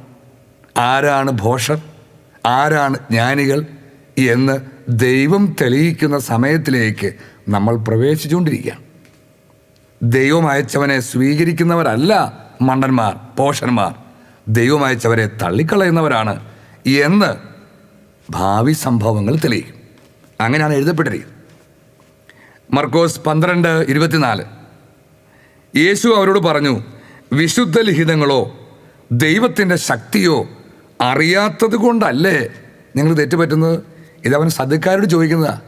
ആരാണ് ഭോഷർ, ആരാണ് ജ്ഞാനികൾ എന്ന് ദൈവം തെളിയിക്കുന്ന സമയത്തിലേക്ക് നമ്മൾ പ്രവേശിച്ചുകൊണ്ടിരിക്കുകയാണ്. ദൈവം അയച്ചവനെ സ്വീകരിക്കുന്നവരല്ല മണ്ടന്മാർ, ഭോഷന്മാർ. ദൈവം അയച്ചവരെ തള്ളിക്കളയുന്നവരാണ് എന്ന് ഭാവി സംഭവങ്ങൾ തെളിയിക്കും. അങ്ങനെയാണ് എഴുതപ്പെട്ടിരിക്കുന്നത്. മർക്കോസ് 12:24 യേശു അവരോട് പറഞ്ഞു, വിശുദ്ധ ലിഖിതങ്ങളോ ദൈവത്തിൻ്റെ ശക്തിയോ അറിയാത്തത് കൊണ്ടല്ലേ നിങ്ങൾ തെറ്റുപറ്റുന്നത്? ഇതവൻ സദുക്കാരോട് ചോദിക്കുന്നതാണ്.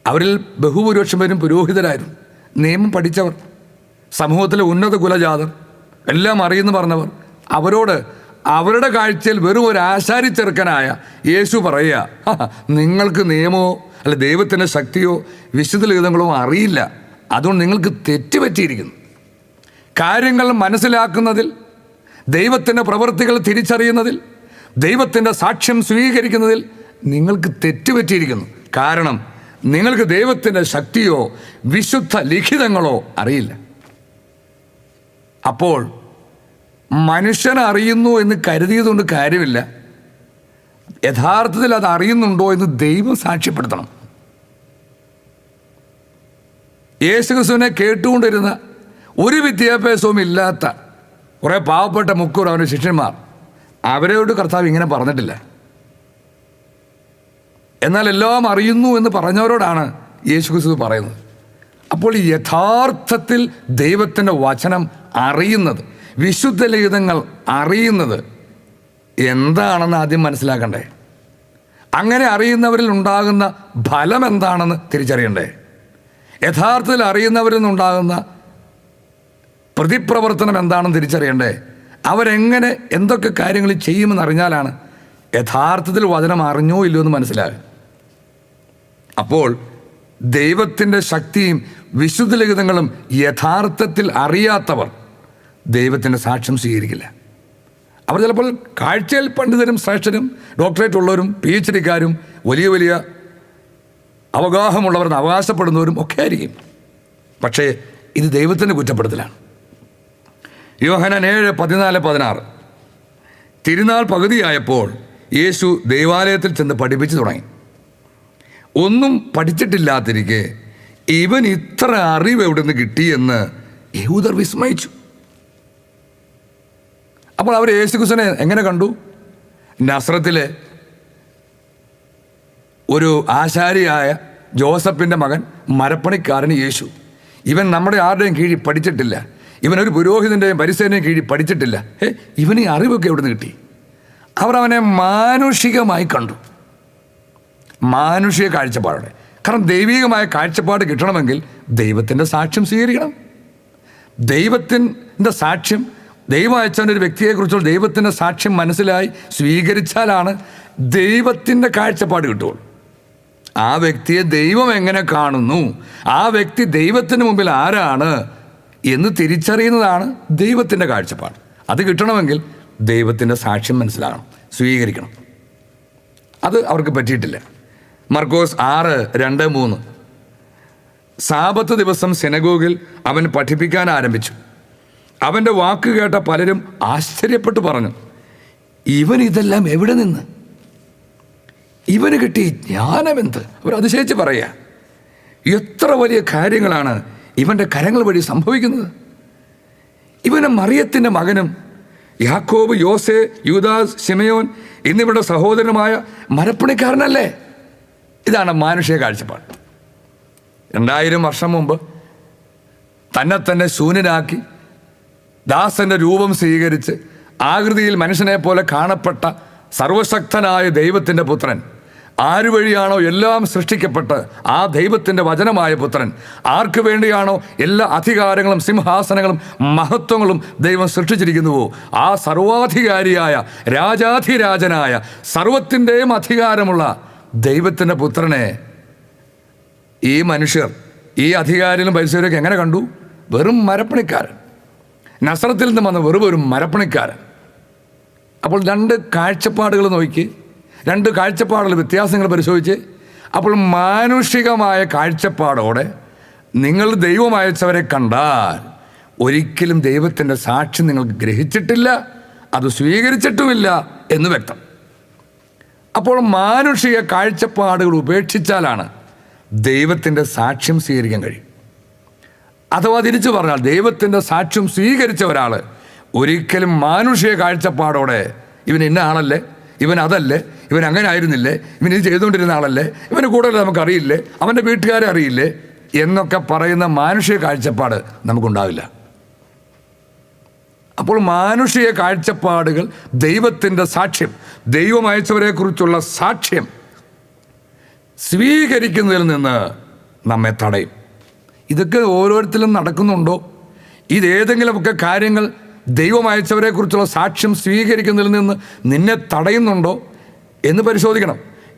അവരിൽ ബഹുഭൂരിപക്ഷം പേരും പുരോഹിതരായിരുന്നു, നിയമം പഠിച്ചവർ, സമൂഹത്തിലെ ഉന്നത കുലജാതർ, എല്ലാം അറിയുന്നു പറഞ്ഞവർ. അവരോട് അവരുടെ കാഴ്ചയിൽ വെറും ഒരു ആശാരി ചെറുക്കനായ യേശു പറയുക, നിങ്ങൾക്ക് നിയമമോ അല്ല ദൈവത്തിൻ്റെ ശക്തിയോ വിശുദ്ധ ലിഖിതങ്ങളോ അറിയില്ല, അതുകൊണ്ട് നിങ്ങൾക്ക് തെറ്റുപറ്റിയിരിക്കുന്നു. കാര്യങ്ങൾ മനസ്സിലാക്കുന്നതിൽ, ദൈവത്തിൻ്റെ പ്രവൃത്തികൾ തിരിച്ചറിയുന്നതിൽ, ദൈവത്തിൻ്റെ സാക്ഷ്യം സ്വീകരിക്കുന്നതിൽ നിങ്ങൾക്ക് തെറ്റുപറ്റിയിരിക്കുന്നു. കാരണം നിങ്ങൾക്ക് ദൈവത്തിൻ്റെ ശക്തിയോ വിശുദ്ധ ലിഖിതങ്ങളോ അറിയില്ല. അപ്പോൾ മനുഷ്യൻ അറിയുന്നു എന്ന് കരുതിയതുകൊണ്ട് കാര്യമില്ല. യഥാർത്ഥത്തിൽ അത് അറിയുന്നുണ്ടോ എന്ന് ദൈവം സാക്ഷ്യപ്പെടുത്തണം. യേശുക്രിസ്തുവിനെ കേട്ടുകൊണ്ടിരുന്ന ഒരു വിദ്യാഭ്യാസവും ഇല്ലാത്ത കുറേ പാവപ്പെട്ട മുക്കൂർ അവൻ്റെ ശിഷ്യന്മാർ, അവരോട് കർത്താവ് ഇങ്ങനെ പറഞ്ഞിട്ടില്ല. എന്നാൽ എല്ലാം അറിയുന്നു എന്ന് പറഞ്ഞവരോടാണ് യേശുക്രിസ്തു പറയുന്നത്. അപ്പോൾ യഥാർത്ഥത്തിൽ ദൈവത്തിൻ്റെ വചനം അറിയുന്നത്, വിശുദ്ധ ലിഖിതങ്ങൾ അറിയുന്നത് എന്താണെന്ന് ആദ്യം മനസ്സിലാക്കണ്ടേ? അങ്ങനെ അറിയുന്നവരിൽ ഉണ്ടാകുന്ന ഫലം എന്താണെന്ന് തിരിച്ചറിയണ്ടേ? യഥാർത്ഥത്തിൽ അറിയുന്നവരിൽ നിന്നുണ്ടാകുന്ന പ്രതിപ്രവർത്തനം എന്താണെന്ന് തിരിച്ചറിയണ്ടേ? അവരെങ്ങനെ എന്തൊക്കെ കാര്യങ്ങൾ ചെയ്യുമെന്ന് അറിഞ്ഞാലാണ് യഥാർത്ഥത്തിൽ വചനം അറിഞ്ഞോ ഇല്ലയോ എന്ന് മനസ്സിലാകും. അപ്പോൾ ദൈവത്തിൻ്റെ ശക്തിയും വിശുദ്ധ ലിഖിതങ്ങളും യഥാർത്ഥത്തിൽ അറിയാത്തവർ ദൈവത്തിൻ്റെ സാക്ഷ്യം സ്വീകരിക്കില്ല. അവർ ചിലപ്പോൾ കാഴ്ചയിൽ പണ്ഡിതരും ശ്രേഷ്ഠരും ഡോക്ടറേറ്റ് ഉള്ളവരും PhD-കാരും വലിയ വലിയ അവഗാഹമുള്ളവരെന്ന് അവകാശപ്പെടുന്നവരും ഒക്കെ ആയിരിക്കും. പക്ഷേ ഇത് ദൈവത്തിൻ്റെ കുറ്റപ്പെടുത്തലാണ്. യോഹന്നാൻ 7:14-16 തിരുനാൾ പകുതിയായപ്പോൾ യേശു ദൈവാലയത്തിൽ ചെന്ന് പഠിപ്പിച്ചു തുടങ്ങി. ഒന്നും പഠിച്ചിട്ടില്ലാതിരിക്കെ ഇവൻ ഇത്ര അറിവ് എവിടെ നിന്ന് കിട്ടിയെന്ന് യഹൂദർ വിസ്മയിച്ചു. അപ്പോൾ അവർ യേശുക്രിസ്തുവിനെ എങ്ങനെ കണ്ടു? നസ്രത്തിലെ ഒരു ആശാരിയായ ജോസഫിൻ്റെ മകൻ, മരപ്പണിക്കാരൻ യേശു. ഇവൻ നമ്മുടെ ആരുടെയും കീഴിൽ പഠിച്ചിട്ടില്ല, ഇവനൊരു പുരോഹിതൻ്റെയും പരിസേനയും കീഴിൽ പഠിച്ചിട്ടില്ല. ഇവന് ഈ അറിവൊക്കെ എവിടെ നിന്ന് കിട്ടി? അവർ അവനെ മാനുഷികമായി കണ്ടു, മാനുഷിക കാഴ്ചപ്പാടോടെ. കാരണം ദൈവികമായ കാഴ്ചപ്പാട് കിട്ടണമെങ്കിൽ ദൈവത്തിൻ്റെ സാക്ഷ്യം സ്വീകരിക്കണം. ദൈവത്തിൻ്റെ സാക്ഷ്യം, ദൈവം അയച്ചവൻ്റെ ഒരു വ്യക്തിയെക്കുറിച്ചുള്ള ദൈവത്തിൻ്റെ സാക്ഷ്യം മനസ്സിലായി സ്വീകരിച്ചാലാണ് ദൈവത്തിൻ്റെ കാഴ്ചപ്പാട് കിട്ടുള്ളൂ. ആ വ്യക്തിയെ ദൈവം എങ്ങനെ കാണുന്നു, ആ വ്യക്തി ദൈവത്തിന് മുമ്പിൽ ആരാണ് എന്ന് തിരിച്ചറിയുന്നതാണ് ദൈവത്തിൻ്റെ കാഴ്ചപ്പാട്. അത് കിട്ടണമെങ്കിൽ ദൈവത്തിൻ്റെ സാക്ഷ്യം മനസ്സിലാകണം, സ്വീകരിക്കണം. അത് അവർക്ക് പറ്റിയിട്ടില്ല. മർക്കോസ് 6:2-3 സാബത്ത് ദിവസം സിനഗോഗിൽ അവൻ പഠിപ്പിക്കാൻ ആരംഭിച്ചു. അവൻ്റെ വാക്ക് കേട്ട പലരും ആശ്ചര്യപ്പെട്ടു പറഞ്ഞു, ഇവൻ ഇതെല്ലാം എവിടെ നിന്ന്? ഇവന് കിട്ടിയ ജ്ഞാനമെന്ത്? അവർ അതിശയിച്ച് പറയുക, എത്ര വലിയ കാര്യങ്ങളാണ് ഇവൻ്റെ കരങ്ങൾ വഴി സംഭവിക്കുന്നത്. ഇവന് മറിയത്തിൻ്റെ മകനും യാക്കോബ്, യോസെ, യൂദാസ്, ശിമയോൻ എന്നിവരുടെ സഹോദരനുമായ മരപ്പണിക്കാരനല്ലേ? ഇതാണ് മാനുഷിക കാഴ്ചപ്പാട്. 2000 വർഷം മുമ്പ് തന്നെ ശൂന്യനാക്കി ദാസന്റെ രൂപം സ്വീകരിച്ച് ആകൃതിയിൽ മനുഷ്യനെ പോലെ കാണപ്പെട്ട സർവശക്തനായ ദൈവത്തിൻ്റെ പുത്രൻ, ആരു വഴിയാണോ എല്ലാം സൃഷ്ടിക്കപ്പെട്ട് ആ ദൈവത്തിൻ്റെ വചനമായ പുത്രൻ, ആർക്ക് വേണ്ടിയാണോ എല്ലാ അധികാരങ്ങളും സിംഹാസനങ്ങളും മഹത്വങ്ങളും ദൈവം സൃഷ്ടിച്ചിരിക്കുന്നുവോ, ആ സർവാധികാരിയായ രാജാധിരാജനായ സർവത്തിൻ്റെയും അധികാരമുള്ള ദൈവത്തിൻ്റെ പുത്രനെ ഈ മനുഷ്യർ, ഈ അധികാരികളും പരിസരമൊക്കെ എങ്ങനെ കണ്ടു? വെറും മരപ്പണിക്കാരൻ, നസറത്തിൽ നിന്ന് വന്ന വെറും ഒരു മരപ്പണിക്കാരൻ. അപ്പോൾ 2 കാഴ്ചപ്പാടുകൾ നോക്കി, 2 കാഴ്ചപ്പാടുകൾ വ്യത്യാസങ്ങൾ പരിശോധിച്ച്, അപ്പോൾ മാനുഷികമായ കാഴ്ചപ്പാടോടെ നിങ്ങൾ ദൈവം അയച്ചവരെ കണ്ടാൽ ഒരിക്കലും ദൈവത്തിൻ്റെ സാക്ഷ്യം നിങ്ങൾ ഗ്രഹിച്ചിട്ടില്ല, അത് സ്വീകരിച്ചിട്ടുമില്ല എന്ന് വ്യക്തം. അപ്പോൾ മാനുഷിക കാഴ്ചപ്പാടുകൾ ഉപേക്ഷിച്ചാലാണ് ദൈവത്തിൻ്റെ സാക്ഷ്യം സ്വീകരിക്കാൻ കഴിയും. അഥവാ തിരിച്ചു പറഞ്ഞാൽ, ദൈവത്തിൻ്റെ സാക്ഷ്യം സ്വീകരിച്ച ഒരാൾ ഒരിക്കലും മാനുഷിക കാഴ്ചപ്പാടോടെ ഇവൻ ഇന്ന ആളല്ലേ, ഇവൻ അതല്ലേ, ഇവൻ അങ്ങനെ ആയിരുന്നില്ലേ, ഇവൻ ഇത് ചെയ്തുകൊണ്ടിരുന്ന ആളല്ലേ, ഇവന് കൂടുതൽ നമുക്കറിയില്ലേ, അവൻ്റെ വീട്ടുകാരെ അറിയില്ലേ എന്നൊക്കെ പറയുന്ന മാനുഷിക കാഴ്ചപ്പാട് നമുക്കുണ്ടാവില്ല. അപ്പോൾ മാനുഷിക കാഴ്ചപ്പാടുകൾ ദൈവത്തിൻ്റെ സാക്ഷ്യം, ദൈവം അയച്ചവരെക്കുറിച്ചുള്ള സാക്ഷ്യം സ്വീകരിക്കുന്നതിൽ നിന്ന് നമ്മെ തടയും. ഇതൊക്കെ ഓരോരുത്തരും നടക്കുന്നുണ്ടോ? ഇതേതെങ്കിലുമൊക്കെ കാര്യങ്ങൾ ദൈവം അയച്ചവരെക്കുറിച്ചുള്ള സാക്ഷ്യം സ്വീകരിക്കുന്നതിൽ നിന്ന് നിന്നെ തടയുന്നുണ്ടോ എന്ന് പരിശോധിക്കണം.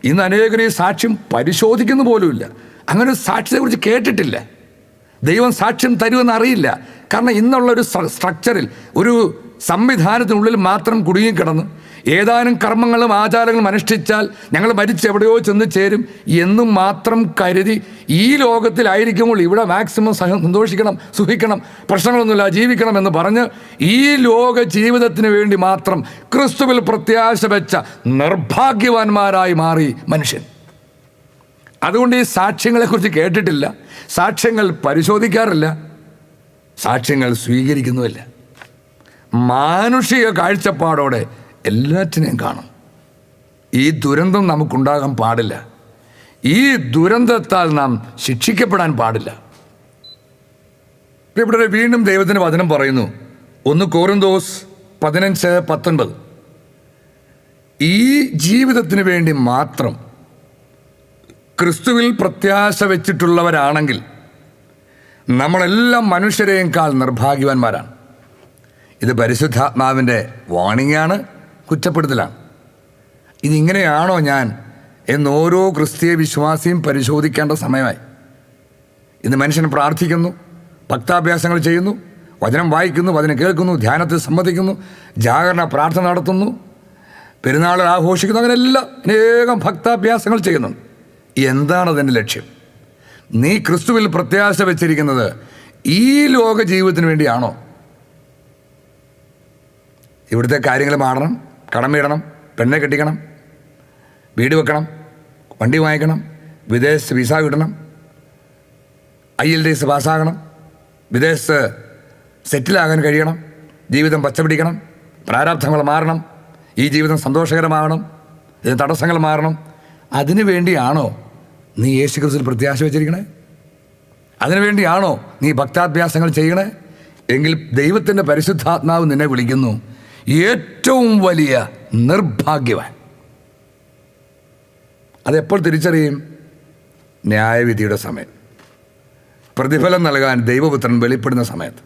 ഇന്ന് അനേകർ ഈ സാക്ഷ്യം പരിശോധിക്കുന്ന പോലുമില്ല. അങ്ങനെ ഒരു സാക്ഷ്യത്തെക്കുറിച്ച് കേട്ടിട്ടില്ല. ദൈവം സാക്ഷ്യം തരുമെന്ന് അറിയില്ല. കാരണം ഇന്നുള്ളൊരു സ്ട്രക്ചറിൽ, ഒരു സംവിധാനത്തിനുള്ളിൽ മാത്രം കുടുങ്ങിക്കിടന്ന് ഏതാനും കർമ്മങ്ങളും ആചാരങ്ങളും അനുഷ്ഠിച്ചാൽ ഞങ്ങൾ മരിച്ച് എവിടെയോ ചെന്ന് ചേരും എന്നും മാത്രം കരുതി ഈ ലോകത്തിലായിരിക്കുമ്പോൾ ഇവിടെ മാക്സിമം സന്തോഷിക്കണം, സുഖിക്കണം, പ്രശ്നങ്ങളൊന്നുമില്ല, ജീവിക്കണം എന്ന് പറഞ്ഞ് ഈ ലോക ജീവിതത്തിന് വേണ്ടി മാത്രം ക്രിസ്തുവിൽ പ്രത്യാശ വെച്ച നിർഭാഗ്യവാന്മാരായി മാറി മനുഷ്യൻ. അതുകൊണ്ട് ഈ സാക്ഷ്യങ്ങളെക്കുറിച്ച് കേട്ടിട്ടില്ല, സാക്ഷ്യങ്ങൾ പരിശോധിക്കാറില്ല, സാക്ഷ്യങ്ങൾ സ്വീകരിക്കുന്നുമില്ല. മാനുഷിക കാഴ്ചപ്പാടോടെ എല്ലാറ്റിനെയും കാണും. ഈ ദുരന്തം നമുക്കുണ്ടാകാൻ പാടില്ല. ഈ ദുരന്തത്താൽ നാം ശിക്ഷിക്കപ്പെടാൻ പാടില്ല. ഇവിടെ വീണ്ടും ദൈവത്തിൻ്റെ വചനം പറയുന്നു, 1 കൊരിന്തോസ് 15:19, ഈ ജീവിതത്തിന് വേണ്ടി മാത്രം ക്രിസ്തുവിൽ പ്രത്യാശ വെച്ചിട്ടുള്ളവരാണെങ്കിൽ നമ്മളെല്ലാം മനുഷ്യരെക്കാൾ നിർഭാഗ്യവാന്മാരാണ്. ഇത് പരിശുദ്ധാത്മാവിൻ്റെ വാണിംഗാണ്, കുറ്റപ്പെടുത്തലാണ്. ഇതിങ്ങനെയാണോ ഞാൻ എന്ന് ഓരോ ക്രിസ്തീയ വിശ്വാസിയും പരിശോധിക്കേണ്ട സമയമായി. ഇന്ന് മനുഷ്യൻ പ്രാർത്ഥിക്കുന്നു, ഭക്താഭ്യാസങ്ങൾ ചെയ്യുന്നു, വചനം വായിക്കുന്നു, വചനം കേൾക്കുന്നു, ധ്യാനത്തിൽ സംബന്ധിക്കുന്നു, ജാഗരണ പ്രാർത്ഥന നടത്തുന്നു, പെരുന്നാൾ ആഘോഷിക്കുന്നു, അങ്ങനെയെല്ലാം അനേകം ഭക്താഭ്യാസങ്ങൾ ചെയ്യുന്നുണ്ട്. എന്താണ് അതിൻ്റെ ലക്ഷ്യം? നീ ക്രിസ്തുവിൽ പ്രത്യാശ വെച്ചിരിക്കുന്നത് ഈ ലോക ജീവിതത്തിന് വേണ്ടിയാണോ? ഇവിടുത്തെ കാര്യങ്ങൾ മാറണം, കടം വീടണം, പെണ്ണെ കെട്ടിക്കണം, വീട് വെക്കണം, വണ്ടി വാങ്ങിക്കണം, വിദേശത്ത് വിസ കിട്ടണം, IELTS പാസ്സാകണം, വിദേശത്ത് സെറ്റിലാകാൻ കഴിയണം, ജീവിതം പച്ചപിടിക്കണം, പ്രാരാബ്ധങ്ങൾ മാറണം, ഈ ജീവിതം സന്തോഷകരമാകണം, ഇതിന് തടസ്സങ്ങൾ മാറണം. അതിനു വേണ്ടിയാണോ നീ യേശുക്രിസ്തുവിൽ പ്രത്യാശ വെച്ചിരിക്കണേ? അതിനുവേണ്ടിയാണോ നീ ഭക്താഭ്യാസങ്ങൾ ചെയ്യണേ? എങ്കിൽ ദൈവത്തിൻ്റെ പരിശുദ്ധാത്മാവ് നിന്നെ വിളിക്കുന്നു ഏറ്റവും വലിയ നിർഭാഗ്യവാൻ. അതെപ്പോൾ തിരിച്ചറിയും? ന്യായവിധിയുടെ സമയം, പ്രതിഫലം നൽകാൻ ദൈവപുത്രൻ വെളിപ്പെടുന്ന സമയത്ത്.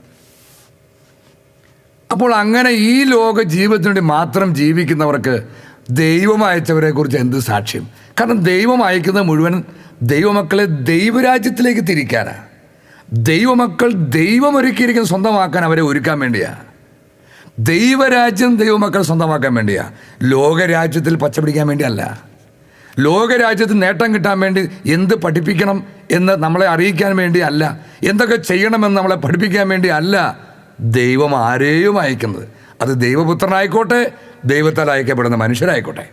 അപ്പോൾ അങ്ങനെ ഈ ലോക ജീവിതത്തിന് വേണ്ടി മാത്രം ജീവിക്കുന്നവർക്ക് ദൈവം അയച്ചവരെക്കുറിച്ച് എന്ത് സാക്ഷ്യം? കാരണം ദൈവം അയക്കുന്നത് മുഴുവൻ ദൈവമക്കളെ ദൈവരാജ്യത്തിലേക്ക് തിരിക്കാനാണ്. ദൈവമക്കൾ ദൈവം ഒരുക്കിയിരിക്കുന്ന സ്വന്തമാക്കാൻ അവരെ ഒരുക്കാൻ വേണ്ടിയാണ്. ദൈവരാജ്യം ദൈവമക്കൾ സ്വന്തമാക്കാൻ വേണ്ടിയാണ്, ലോകരാജ്യത്തിൽ പച്ചപിടിക്കാൻ വേണ്ടിയല്ല. ലോകരാജ്യത്തിൽ നേട്ടം കിട്ടാൻ വേണ്ടി എന്ത് പഠിപ്പിക്കണം എന്ന് നമ്മളെ അറിയിക്കാൻ വേണ്ടി അല്ല, എന്തൊക്കെ ചെയ്യണമെന്ന് നമ്മളെ പഠിപ്പിക്കാൻ വേണ്ടി അല്ല ദൈവം ആരെയും അയക്കുന്നത്. അത് ദൈവപുത്രനായിക്കോട്ടെ, ദൈവത്താൽ അയക്കപ്പെടുന്ന മനുഷ്യരായിക്കോട്ടെ.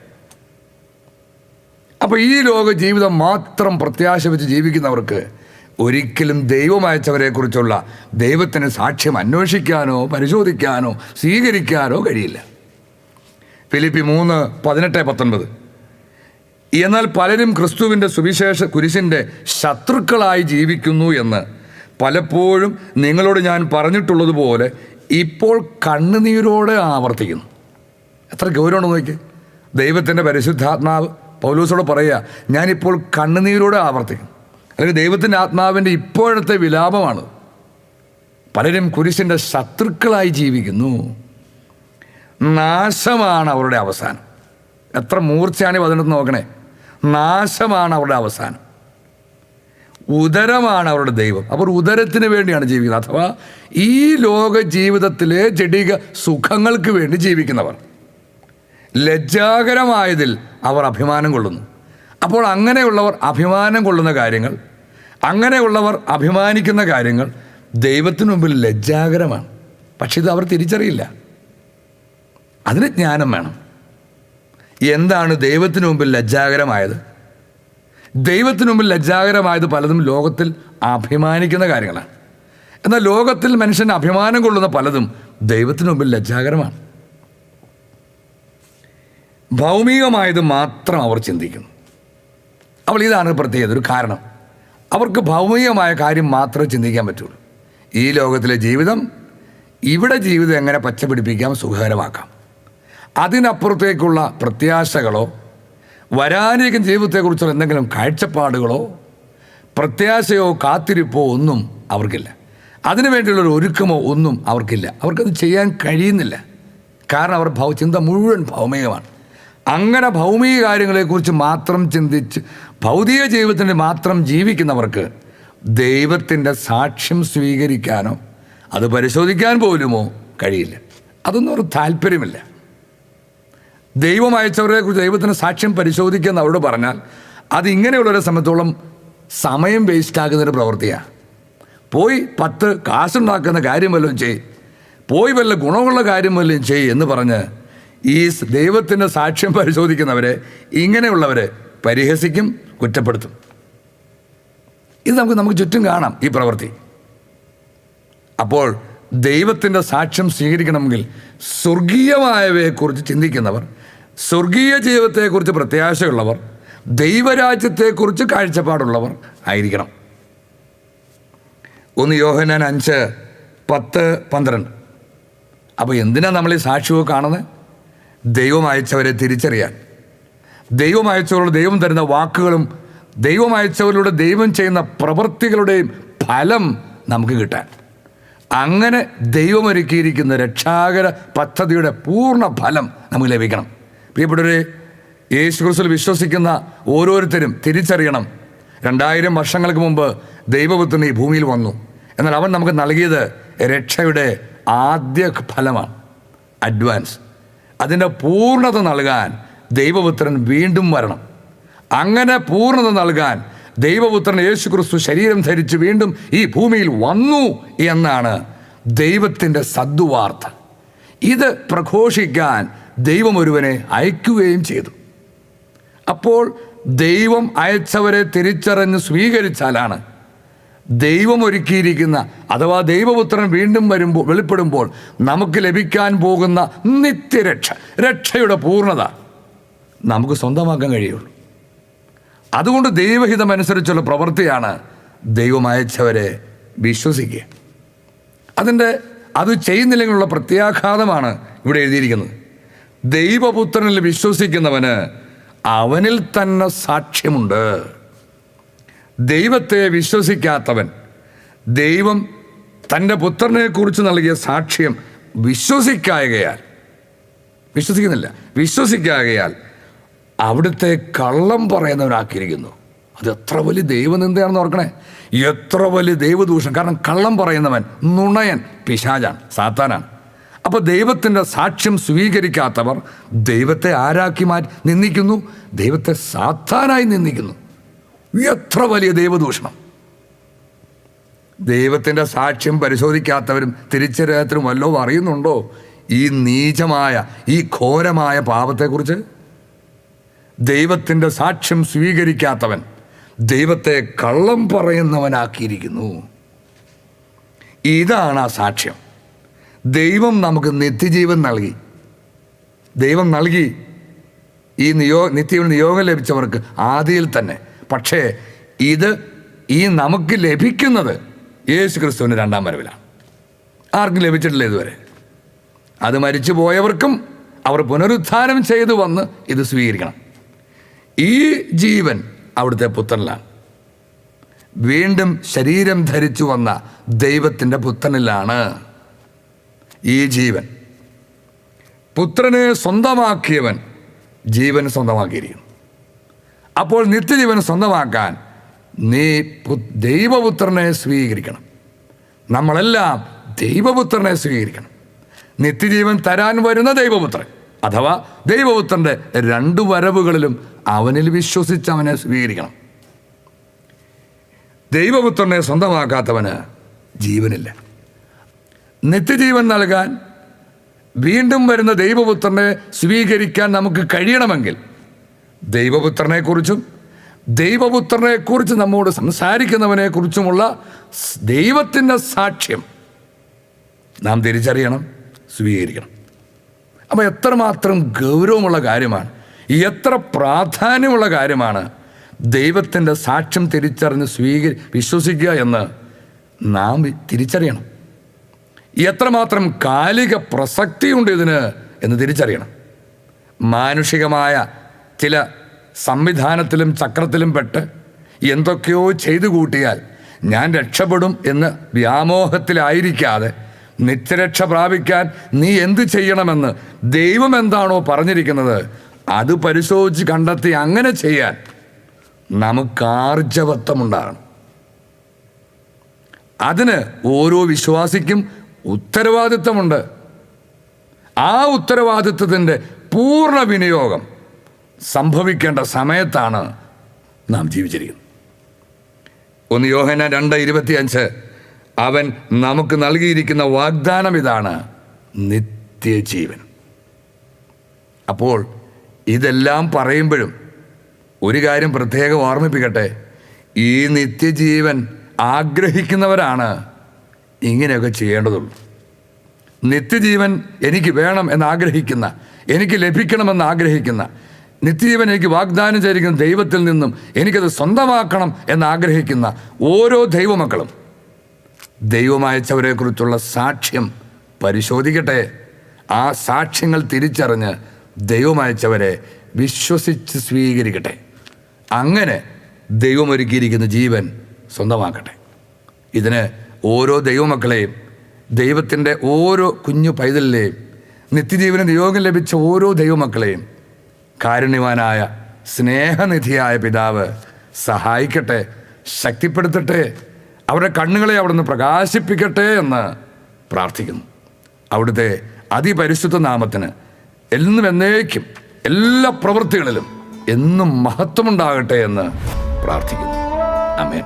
അപ്പോൾ ഈ ലോക ജീവിതം മാത്രം പ്രത്യാശ വെച്ച് ജീവിക്കുന്നവർക്ക് ഒരിക്കലും ദൈവം അയച്ചവരെക്കുറിച്ചുള്ള ദൈവത്തിന് സാക്ഷ്യം അന്വേഷിക്കാനോ പരിശോധിക്കാനോ സ്വീകരിക്കാനോ കഴിയില്ല. ഫിലിപ്പി 3:18-19. എന്നാൽ പലരും ക്രിസ്തുവിൻ്റെ സുവിശേഷ കുരിശിൻ്റെ ശത്രുക്കളായി ജീവിക്കുന്നു എന്ന് പലപ്പോഴും നിങ്ങളോട് ഞാൻ പറഞ്ഞിട്ടുള്ളതുപോലെ ഇപ്പോൾ കണ്ണുനീരോടെ ആവർത്തിക്കുന്നു. എത്ര ഗൗരവമാണെന്ന് നോക്കി. ദൈവത്തിൻ്റെ പരിശുദ്ധാത്മാവ് പൗലോസോട് പറയുക, ഞാനിപ്പോൾ കണ്ണുനീരോടെ ആവർത്തിക്കും. അല്ലെങ്കിൽ ദൈവത്തിൻ്റെ ആത്മാവിൻ്റെ ഇപ്പോഴത്തെ വിലാപമാണ്. പലരും കുരിശിൻ്റെ ശത്രുക്കളായി ജീവിക്കുന്നു. നാശമാണ് അവരുടെ അവസാനം. എത്ര മൂർച്ചയാണ് വചനത്തിൽ നോക്കണേ. നാശമാണ് അവരുടെ അവസാനം. ഉദരമാണ് അവരുടെ ദൈവം. അവർ ഉദരത്തിന് വേണ്ടിയാണ് ജീവിക്കുന്നത്. അഥവാ ഈ ലോക ജീവിതത്തിലെ ജഡിക സുഖങ്ങൾക്ക് വേണ്ടി ജീവിക്കുന്നവർ. ലജ്ജാകരമായതിൽ അവർ അഭിമാനം കൊള്ളുന്നു. അപ്പോൾ അങ്ങനെയുള്ളവർ അഭിമാനം കൊള്ളുന്ന കാര്യങ്ങൾ, അങ്ങനെയുള്ളവർ അഭിമാനിക്കുന്ന കാര്യങ്ങൾ ദൈവത്തിന് മുമ്പിൽ ലജ്ജാകരമാണ്. പക്ഷെ ഇത് അവർ തിരിച്ചറിയില്ല. അതിന് ജ്ഞാനം വേണം. എന്താണ് ദൈവത്തിന് മുമ്പിൽ ലജ്ജാകരമായത്? ദൈവത്തിന് മുമ്പിൽ ലജ്ജാകരമായത് പലതും ലോകത്തിൽ അഭിമാനിക്കുന്ന കാര്യങ്ങളാണ്. എന്നാൽ ലോകത്തിൽ മനുഷ്യൻ അഭിമാനം കൊള്ളുന്ന പലതും ദൈവത്തിന് മുമ്പിൽ ലജ്ജാകരമാണ്. ഭൗമികമായത് മാത്രം അവർ ചിന്തിക്കുന്നു. അപ്പോൾ ഇതാണ് പ്രത്യേകത, ഒരു കാരണം. അവർക്ക് ഭൗമികമായ കാര്യം മാത്രമേ ചിന്തിക്കാൻ പറ്റുള്ളൂ. ഈ ലോകത്തിലെ ജീവിതം, ഇവിടെ ജീവിതം എങ്ങനെ പച്ചപിടിപ്പിക്കാം, സുഖകരമാക്കാം. അതിനപ്പുറത്തേക്കുള്ള പ്രത്യാശകളോ വരാനിരിക്കുന്ന ജീവിതത്തെക്കുറിച്ചുള്ള എന്തെങ്കിലും കാഴ്ചപ്പാടുകളോ പ്രത്യാശയോ കാത്തിരിപ്പോ ഒന്നും അവർക്കില്ല. അതിനുവേണ്ടിയുള്ളൊരു ഒരുക്കമോ ഒന്നും അവർക്കില്ല. അവർക്കത് ചെയ്യാൻ കഴിയുന്നില്ല. കാരണം അവർ ചിന്ത മുഴുവൻ ഭൗമികമാണ്. അങ്ങനെ ഭൗമിക കാര്യങ്ങളെക്കുറിച്ച് മാത്രം ചിന്തിച്ച് ഭൗതിക ജീവിതത്തിന് മാത്രം ജീവിക്കുന്നവർക്ക് ദൈവത്തിൻ്റെ സാക്ഷ്യം സ്വീകരിക്കാനോ അത് പരിശോധിക്കാൻ പോലുമോ കഴിയില്ല. അതൊന്നും അവർ താല്പര്യമില്ല. ദൈവം അയച്ചവരെക്കുറിച്ച് ദൈവത്തിന് സാക്ഷ്യം പരിശോധിക്കുക അവരോട് പറഞ്ഞാൽ അതിങ്ങനെയുള്ളവരെ സംബന്ധിച്ചോളം സമയം വേസ്റ്റാക്കുന്നൊരു പ്രവൃത്തിയാണ്. പോയി 10 കാശുണ്ടാക്കുന്ന കാര്യം വല്ലതും ചെയ്യും, പോയി വല്ല ഗുണമുള്ള കാര്യം വല്ലതും ചെയ്യും എന്ന് പറഞ്ഞ് ഈ ദൈവത്തിൻ്റെ സാക്ഷ്യം പരിശോധിക്കുന്നവരെ, ഇങ്ങനെയുള്ളവരെ പരിഹസിക്കും, കുറ്റപ്പെടുത്തും. ഇത് നമുക്ക് ചുറ്റും കാണാം ഈ പ്രവൃത്തി. അപ്പോൾ ദൈവത്തിൻ്റെ സാക്ഷ്യം സ്വീകരിക്കണമെങ്കിൽ സ്വർഗീയമായവയെക്കുറിച്ച് ചിന്തിക്കുന്നവർ, സ്വർഗീയ ജീവിതത്തെക്കുറിച്ച് പ്രത്യാശയുള്ളവർ, ദൈവരാജ്യത്തെക്കുറിച്ച് കാഴ്ചപ്പാടുള്ളവർ ആയിരിക്കണം. 1 യോഹന്നാൻ 5:10-12. അപ്പോൾ എന്തിനാണ് നമ്മൾ ഈ സാക്ഷ്യമൊക്കെ കാണുന്നത്? ദൈവം അയച്ചവരെ തിരിച്ചറിയാൻ, ദൈവം അയച്ചവരോട് ദൈവം തരുന്ന വാക്കുകളും ദൈവം അയച്ചവരിലൂടെ ദൈവം ചെയ്യുന്ന പ്രവൃത്തികളുടെയും ഫലം നമുക്ക് കിട്ടാൻ, അങ്ങനെ ദൈവമൊരുക്കിയിരിക്കുന്ന രക്ഷാകര പദ്ധതിയുടെ പൂർണ്ണ ഫലം നമുക്ക് ലഭിക്കണം. പ്രിയപ്പെട്ടവരെ, യേശുക്രിസ്തുവിൽ വിശ്വസിക്കുന്ന ഓരോരുത്തരും തിരിച്ചറിയണം, 2000 വർഷങ്ങൾക്ക് മുമ്പ് ദൈവപുത്രൻ ഈ ഭൂമിയിൽ വന്നു. എന്നാൽ അവൻ നമുക്ക് നൽകിയത് രക്ഷയുടെ ആദ്യ ഫലമാണ്, അഡ്വാൻസ്. അതിൻ്റെ പൂർണ്ണത നൽകാൻ ദൈവപുത്രൻ വീണ്ടും വരണം. അങ്ങനെ പൂർണ്ണത നൽകാൻ ദൈവപുത്രൻ യേശുക്രിസ്തു ശരീരം ധരിച്ച് വീണ്ടും ഈ ഭൂമിയിൽ വന്നു എന്നാണ് ദൈവത്തിൻ്റെ സദ്വാർത്ത. ഇത് പ്രഘോഷിക്കാൻ ദൈവം ഒരുവനെ അയക്കുകയും ചെയ്തു. അപ്പോൾ ദൈവം അയച്ചവരെ തിരിച്ചറിഞ്ഞ് സ്വീകരിച്ചാലാണ് ദൈവം ഒരുക്കിയിരിക്കുന്ന, അഥവാ ദൈവപുത്രൻ വീണ്ടും വെളിപ്പെടുമ്പോൾ നമുക്ക് ലഭിക്കാൻ പോകുന്ന നിത്യരക്ഷ, രക്ഷയുടെ പൂർണ്ണത നമുക്ക് സ്വന്തമാക്കാൻ കഴിയുള്ളൂ. അതുകൊണ്ട് ദൈവഹിതമനുസരിച്ചുള്ള പ്രവൃത്തിയാണ് ദൈവം അയച്ചവരെ വിശ്വസിക്കുക. അത് ചെയ്യുന്നില്ലെങ്കിലുള്ള പ്രത്യാഘാതമാണ് ഇവിടെ എഴുതിയിരിക്കുന്നത്. ദൈവപുത്രനിൽ വിശ്വസിക്കുന്നവന് അവനിൽ തന്നെ സാക്ഷ്യമുണ്ട്. ദൈവത്തെ വിശ്വസിക്കാത്തവൻ ദൈവം തൻ്റെ പുത്രനെക്കുറിച്ച് നൽകിയ സാക്ഷ്യം വിശ്വസിക്കാകയാൽ അവിടുത്തെ കള്ളം പറയുന്നവനാക്കിയിരിക്കുന്നു. അത് എത്ര വലിയ ദൈവനിന്ദയാണെന്ന് ഓർക്കണേ, എത്ര വലിയ ദൈവദൂഷണം. കാരണം കള്ളം പറയുന്നവൻ നുണയൻ, പിശാചാണ്, സാത്താനാണ്. അപ്പോൾ ദൈവത്തിൻ്റെ സാക്ഷ്യം സ്വീകരിക്കാത്തവർ ദൈവത്തെ ആരാക്കി നിന്ദിക്കുന്നു, ദൈവത്തെ സാത്താനായി നിന്ദിക്കുന്നു. എത്ര വലിയ ദൈവദൂഷണം. ദൈവത്തിൻ്റെ സാക്ഷ്യം പരിശോധിക്കാത്തവരും തിരിച്ചറിയാത്തവരും വല്ലതും അറിയുന്നുണ്ടോ ഈ നീചമായ, ഈ ഘോരമായ പാപത്തെക്കുറിച്ച്? ദൈവത്തിൻ്റെ സാക്ഷ്യം സ്വീകരിക്കാത്തവൻ ദൈവത്തെ കള്ളം പറയുന്നവനാക്കിയിരിക്കുന്നു. ഇതാണ് ആ സാക്ഷ്യം. ദൈവം നമുക്ക് നിത്യജീവൻ നൽകി. ദൈവം നൽകി ഈ നിത്യജീവൻ നിയോഗം ലഭിച്ചവർക്ക് ആദിയിൽ തന്നെ. പക്ഷേ ഈ നമുക്ക് ലഭിക്കുന്നത് യേശു ക്രിസ്തുവിൻ്റെ രണ്ടാം വരവിലാണ്. ആർക്കും ലഭിച്ചിട്ടില്ല ഇതുവരെ. അത് മരിച്ചു പോയവർക്കും അവർ പുനരുത്ഥാനം ചെയ്തു വന്ന് ഇത് സ്വീകരിക്കണം. ഈ ജീവൻ അവിടുത്തെ പുത്രനിലാണ്. വീണ്ടും ശരീരം ധരിച്ചു വന്ന ദൈവത്തിൻ്റെ പുത്രനിലാണ് ഈ ജീവൻ. പുത്രനെ സ്വന്തമാക്കിയവൻ ജീവൻ സ്വന്തമാക്കിയിരിക്കുന്നു. അപ്പോൾ നിത്യജീവൻ സ്വന്തമാക്കാൻ നീ ദൈവപുത്രനെ സ്വീകരിക്കണം. നമ്മളെല്ലാം ദൈവപുത്രനെ സ്വീകരിക്കണം. നിത്യജീവൻ തരാൻ വരുന്ന ദൈവപുത്രൻ, അഥവാ ദൈവപുത്രൻ്റെ 2 വരവുകളിലും അവനിൽ വിശ്വസിച്ച് അവനെ സ്വീകരിക്കണം. ദൈവപുത്രനെ സ്വന്തമാക്കാത്തവന് ജീവനില്ല. നിത്യജീവൻ നൽകാൻ വീണ്ടും വരുന്ന ദൈവപുത്രനെ സ്വീകരിക്കാൻ നമുക്ക് കഴിയണമെങ്കിൽ ദൈവപുത്രനെക്കുറിച്ചും ദൈവപുത്രനെക്കുറിച്ച് നമ്മോട് സംസാരിക്കുന്നവനെക്കുറിച്ചുമുള്ള ദൈവത്തിൻ്റെ സാക്ഷ്യം നാം തിരിച്ചറിയണം, സ്വീകരിക്കണം. അപ്പോൾ എത്രമാത്രം ഗൗരവമുള്ള കാര്യമാണ്, എത്ര പ്രാധാന്യമുള്ള കാര്യമാണ് ദൈവത്തിൻ്റെ സാക്ഷ്യം തിരിച്ചറിഞ്ഞ് വിശ്വസിക്കുക എന്ന് നാം തിരിച്ചറിയണം. എത്രമാത്രം കാലിക പ്രസക്തിയുണ്ട് ഇതിന് എന്ന് തിരിച്ചറിയണം. മാനുഷികമായ ചില സംവിധാനത്തിലും ചക്രത്തിലും പെട്ട് എന്തൊക്കെയോ ചെയ്തു കൂട്ടിയാൽ ഞാൻ രക്ഷപ്പെടും എന്ന് വ്യാമോഹത്തിലായിരിക്കാതെ നിത്യരക്ഷ പ്രാപിക്കാൻ നീ എന്ത് ചെയ്യണമെന്ന് ദൈവം എന്താണോ പറഞ്ഞിരിക്കുന്നത് അത് പരിശോധിച്ച് കണ്ടെത്തി അങ്ങനെ ചെയ്യാൻ നമുക്ക് ആർജവത്വമുണ്ടാകണം. അതിന് ഓരോ വിശ്വാസിക്കും ഉത്തരവാദിത്വമുണ്ട്. ആ ഉത്തരവാദിത്വത്തിൻ്റെ പൂർണ്ണ വിനിയോഗം സംഭവിക്കേണ്ട സമയത്താണ് നാം ജീവിച്ചിരിക്കുന്നത്. 1 യോഹന്നാൻ 2:25 അവൻ നമുക്ക് നൽകിയിരിക്കുന്ന വാഗ്ദാനം ഇതാണ്, നിത്യജീവൻ. അപ്പോൾ ഇതെല്ലാം പറയുമ്പോഴും ഒരു കാര്യം പ്രത്യേകം ഓർമ്മിപ്പിക്കട്ടെ, ഈ നിത്യജീവൻ ആഗ്രഹിക്കുന്നവരാണ് ഇങ്ങനെയൊക്കെ ചെയ്യേണ്ടതുള്ളൂ. നിത്യജീവൻ എനിക്ക് വേണം എന്നാഗ്രഹിക്കുന്ന, എനിക്ക് ലഭിക്കണമെന്ന് ആഗ്രഹിക്കുന്ന, നിത്യജീവൻ എനിക്ക് വാഗ്ദാനം ചെയ്തിരിക്കുന്ന ദൈവത്തിൽ നിന്നും എനിക്കത് സ്വന്തമാക്കണം എന്നാഗ്രഹിക്കുന്ന ഓരോ ദൈവമക്കളും ദൈവമയച്ചവരെക്കുറിച്ചുള്ള സാക്ഷ്യം പരിശോധിക്കട്ടെ. ആ സാക്ഷ്യങ്ങൾ തിരിച്ചറിഞ്ഞ് ദൈവമയച്ചവരെ വിശ്വസിച്ച് സ്വീകരിക്കട്ടെ. അങ്ങനെ ദൈവമൊരുക്കിയിരിക്കുന്ന ജീവൻ സ്വന്തമാക്കട്ടെ. ഇതിന് ഓരോ ദൈവമക്കളെയും, ദൈവത്തിൻ്റെ ഓരോ കുഞ്ഞു പൈതലിനെയും, നിത്യജീവന നിയോഗം ലഭിച്ച ഓരോ ദൈവമക്കളെയും കാരുണ്യവാനായ സ്നേഹനിധിയായ പിതാവ് സഹായിക്കട്ടെ, ശക്തിപ്പെടുത്തട്ടെ, അവരുടെ കണ്ണുകളെ അവിടുന്ന് പ്രകാശിപ്പിക്കട്ടെ എന്ന് പ്രാർത്ഥിക്കുന്നു. അവിടുത്തെ അതിപരിശുദ്ധ നാമത്തിന് എന്നും എന്നേക്കും എല്ലാ പ്രവൃത്തികളിലും എന്നും മഹത്വമുണ്ടാകട്ടെ എന്ന് പ്രാർത്ഥിക്കുന്നു. ആമേൻ.